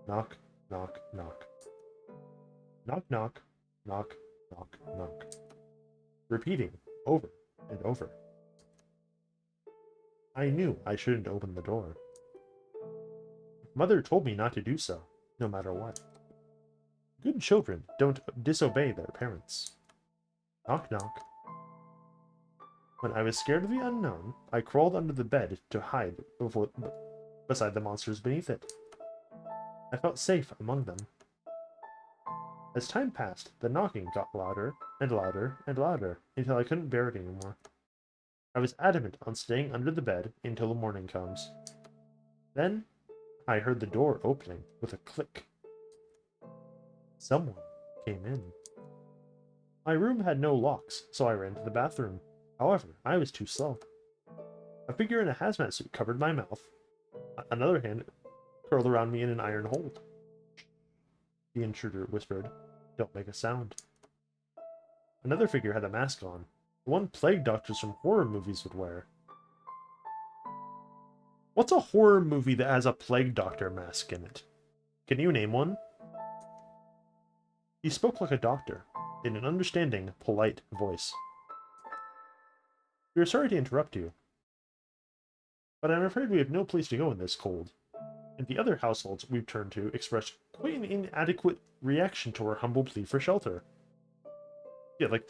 knock, knock, knock. Knock, knock, knock, knock, knock. Repeating over and over. I knew I shouldn't open the door. Mother told me not to do so, no matter what. Good children don't disobey their parents. Knock, knock. When I was scared of the unknown, I crawled under the bed to hide beside the monsters beneath it. I felt safe among them. As time passed, the knocking got louder and louder and louder until I couldn't bear it anymore. I was adamant on staying under the bed until the morning comes. Then, I heard the door opening with a click. Someone came in. My room had no locks, so I ran to the bathroom. However, I was too slow. A figure in a hazmat suit covered my mouth. Another hand curled around me in an iron hold. The intruder whispered, "Don't make a sound." Another figure had a mask on, the one plague doctors from horror movies would wear. What's a horror movie that has a plague doctor mask in it? Can you name one? He spoke like a doctor, in an understanding, polite voice. We are sorry to interrupt you, but I'm afraid we have no place to go in this cold. And the other households we've turned to expressed quite an inadequate reaction to our humble plea for shelter. Yeah, like,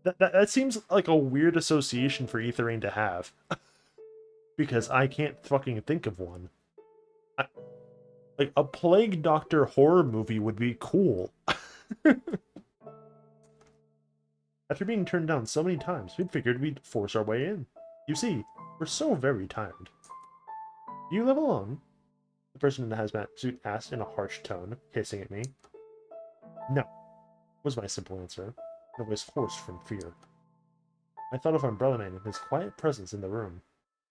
that seems like a weird association for Aetheryne to have. Because I can't fucking think of one. Like, a Plague Doctor horror movie would be cool. After being turned down so many times, we'd figured we'd force our way in. You see, we're so very tired. Do you live alone? The person in the hazmat suit asked in a harsh tone, hissing at me. No, was my simple answer, and voice hoarse from fear. I thought of Umbrella Man and his quiet presence in the room,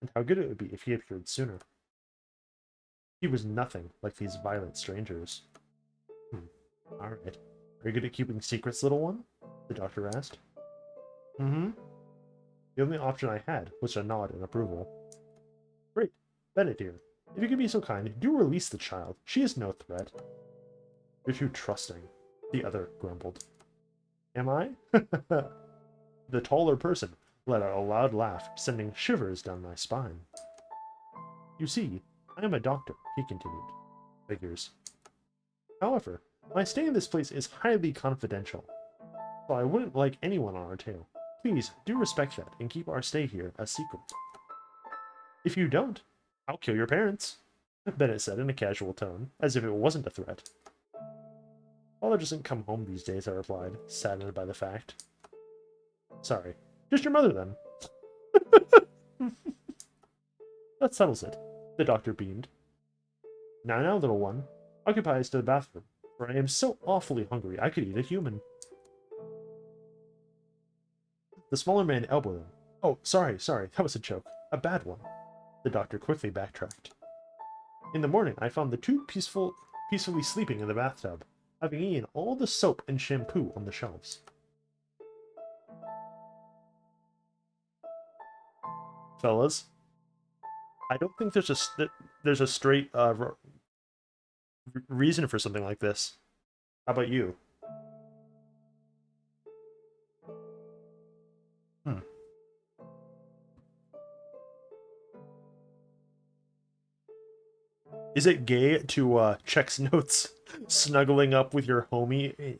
and how good it would be if he appeared sooner. He was nothing like these violent strangers. Alright. Are you good at keeping secrets, little one? The doctor asked. Mm-hmm. The only option I had was to nod in approval. Great. Bennett here. If you could be so kind, do release the child. She is no threat. You're too trusting, the other grumbled. Am I? The taller person let out a loud laugh, sending shivers down my spine. You see, I am a doctor, he continued. Figures. However, my stay in this place is highly confidential, so I wouldn't like anyone on our tail. Please, do respect that and keep our stay here a secret. If you don't, I'll kill your parents, Bennett said in a casual tone, as if it wasn't a threat. Father doesn't come home these days, I replied, saddened by the fact. Sorry. Just your mother, then. That settles it, the doctor beamed. Now, little one, occupy us to the bathroom, for I am so awfully hungry I could eat a human. The smaller man elbowed him. Oh, sorry, that was a joke. A bad one. The doctor quickly backtracked. In the morning, I found the two peacefully sleeping in the bathtub, having eaten all the soap and shampoo on the shelves. Fellas, I don't think there's a straight reason for something like this. How about you? Is it gay to check notes snuggling up with your homie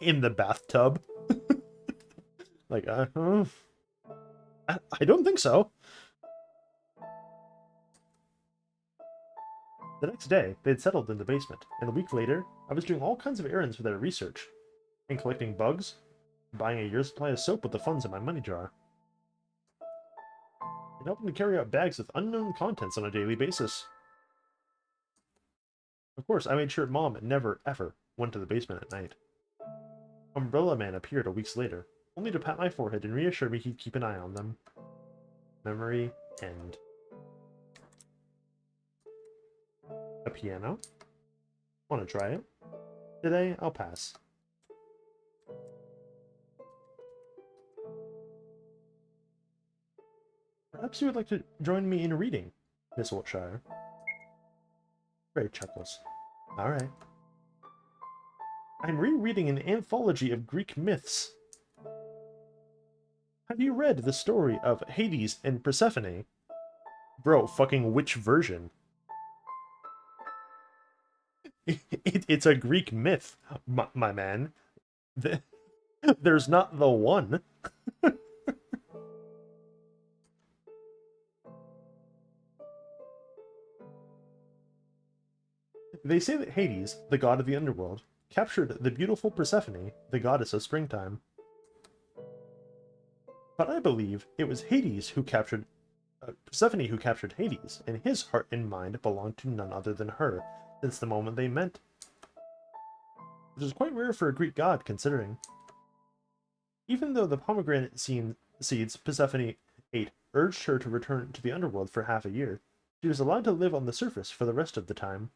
in the bathtub? Like, I don't think so. The next day, they had settled in the basement, and a week later, I was doing all kinds of errands for their research, and collecting bugs, and buying a year's supply of soap with the funds in my money jar, and helping to carry out bags with unknown contents on a daily basis. Of course, I made sure Mom never, ever went to the basement at night. Umbrella Man appeared a week later, only to pat my forehead and reassure me he'd keep an eye on them. Memory end. A piano? Want to try it? Today, I'll pass. Perhaps you would like to join me in reading, Miss Wiltshire. Ray chuckles. Alright. I'm rereading an anthology of Greek myths. Have you read the story of Hades and Persephone? Bro, fucking which version? It's a Greek myth, my man. There's not the one. They say that Hades, the god of the underworld, captured the beautiful Persephone, the goddess of springtime. But I believe it was Hades who captured Persephone who captured Hades, and his heart and mind belonged to none other than her, since the moment they met. Which is quite rare for a Greek god, considering. Even though the pomegranate seeds Persephone ate urged her to return to the underworld for half a year, she was allowed to live on the surface for the rest of the time.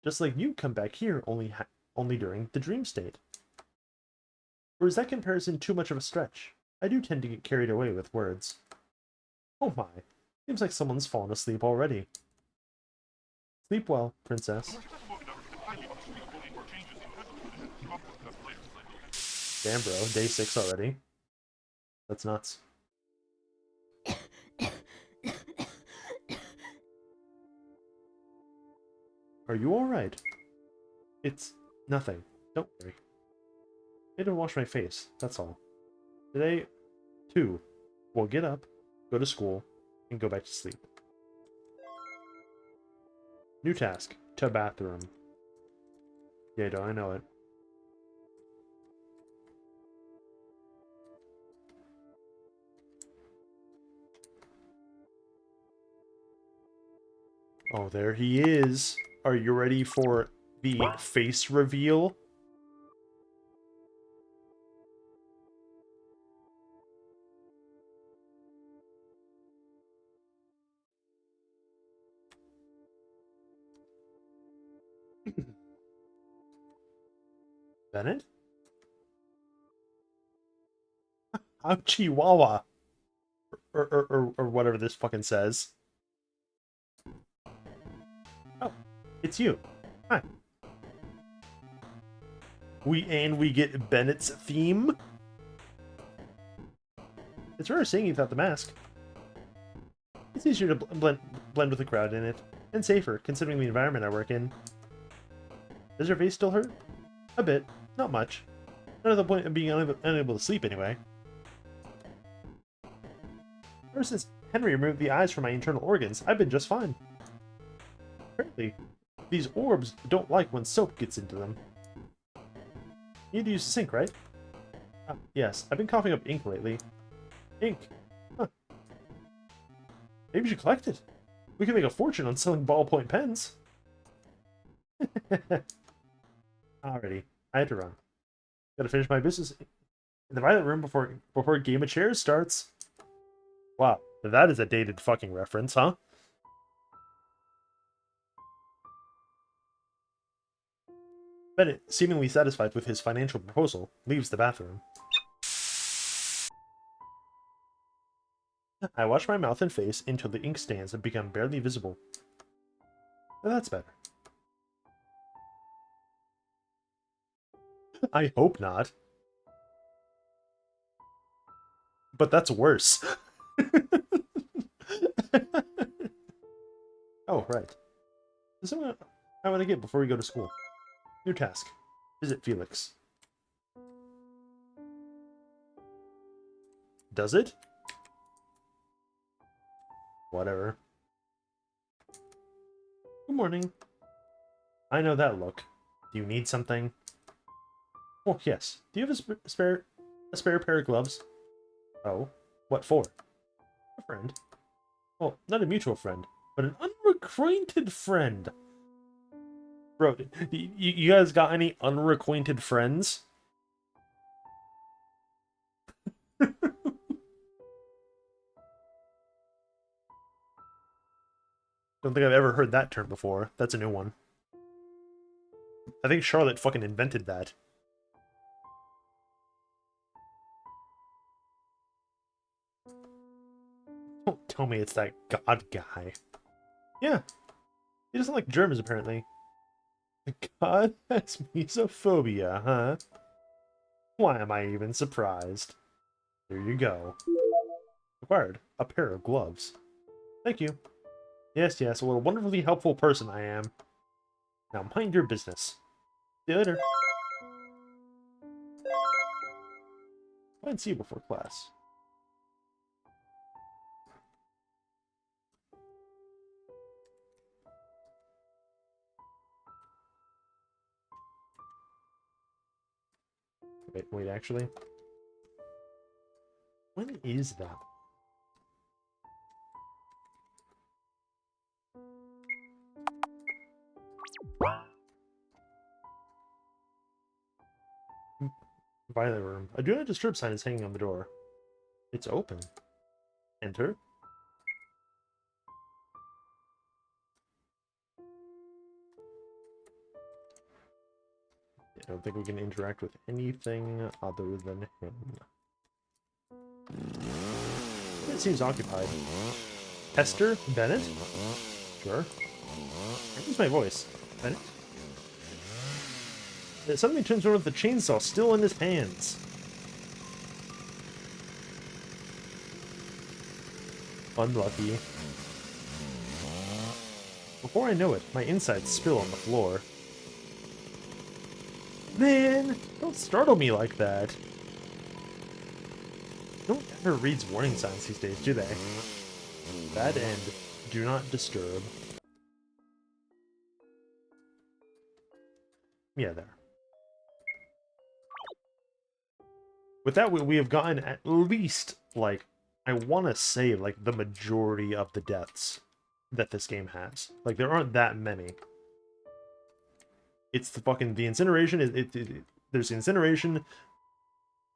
Just like you come back here only during the dream state. Or is that comparison too much of a stretch? I do tend to get carried away with words. Oh my, seems like someone's fallen asleep already. Sleep well, princess. Damn bro, day 6 already. That's nuts. Are you alright? It's nothing. Don't worry. I need to wash my face, that's all. Today, too, we'll get up, go to school, and go back to sleep. New task. To bathroom. Yeah, don't I know it. Oh, there he is. Are you ready for the face reveal? Bennett? I'm Chihuahua. Or whatever this fucking says. Oh, it's you. Hi. We get Bennett's theme. It's rare seeing you without the mask. It's easier to blend with the crowd in it, and safer, considering the environment I work in. Does your face still hurt? A bit. Not much. Not to the point of being unable to sleep, anyway. Ever since Henry removed the eyes from my internal organs, I've been just fine. Apparently, these orbs don't like when soap gets into them. You need to use the sink, right? Ah, yes, I've been coughing up ink lately. Ink? Huh. Maybe you should collect it. We can make a fortune on selling ballpoint pens. Alrighty, I had to run. Gotta finish my business in the violet room before Game of Chairs starts. Wow, that is a dated fucking reference, huh? Bennett, seemingly satisfied with his financial proposal, leaves the bathroom. I wash my mouth and face until the ink stains have become barely visible. That's better. I hope not. But that's worse. Oh, right. There's something I want to get before we go to school. New task. Visit Felix. Does it? Whatever. Good morning. I know that look. Do you need something? Oh, yes. Do you have a spare pair of gloves? Oh, what for? A friend. Well, not a mutual friend, but an unrequited friend. Bro, you guys got any unrequited friends? Don't think I've ever heard that term before. That's a new one. I think Charlotte fucking invented that. Don't tell me it's that god guy. Yeah, he doesn't like Germans, apparently. The god has mesophobia, huh? Why am I even surprised? Here you go. Acquired a pair of gloves. Thank you. Yes, yes, what a wonderfully helpful person I am. Now mind your business. See you later. I didn't see you before class. Wait, actually? When is that? Violet room. A do not disturb sign is hanging on the door. It's open. Enter. I don't think we can interact with anything other than him. It seems occupied. Hester? Bennett? Sure. Where's my voice? Bennett? Suddenly turns around with the chainsaw still in his hands. Unlucky. Before I know it, my insides spill on the floor. Man, don't startle me like that. No one ever reads warning signs these days, do they? Bad end. Do not disturb. Yeah, there. With that, we have gotten at least, like, I want to say, like, the majority of the deaths that this game has. Like, there aren't that many. It's the incineration. There's the incineration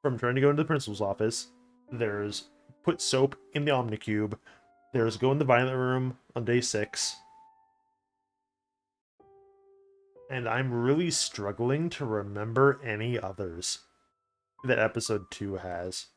from trying to go into the principal's office. There's put soap in the Omnicube. There's go in the violent room on day 6. And I'm really struggling to remember any others that episode 2 has.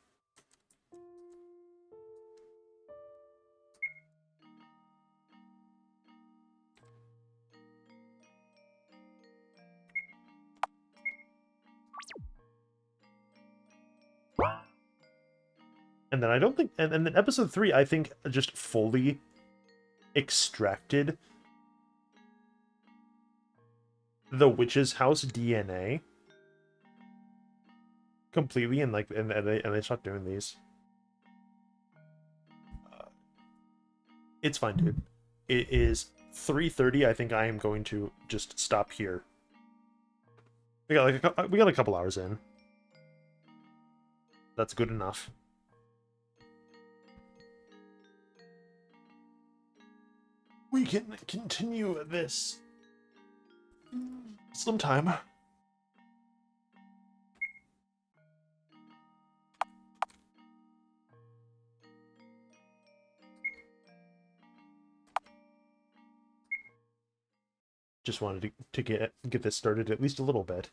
And then I don't think, and then episode 3, I think, just fully extracted the witch's house DNA completely, and like, and they stopped doing these. It's fine, dude. It is 3:30. I think I am going to just stop here. We got a couple hours in. That's good enough. We can continue this sometime. Just wanted to get this started at least a little bit.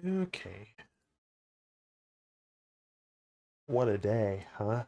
Okay. What a day, huh?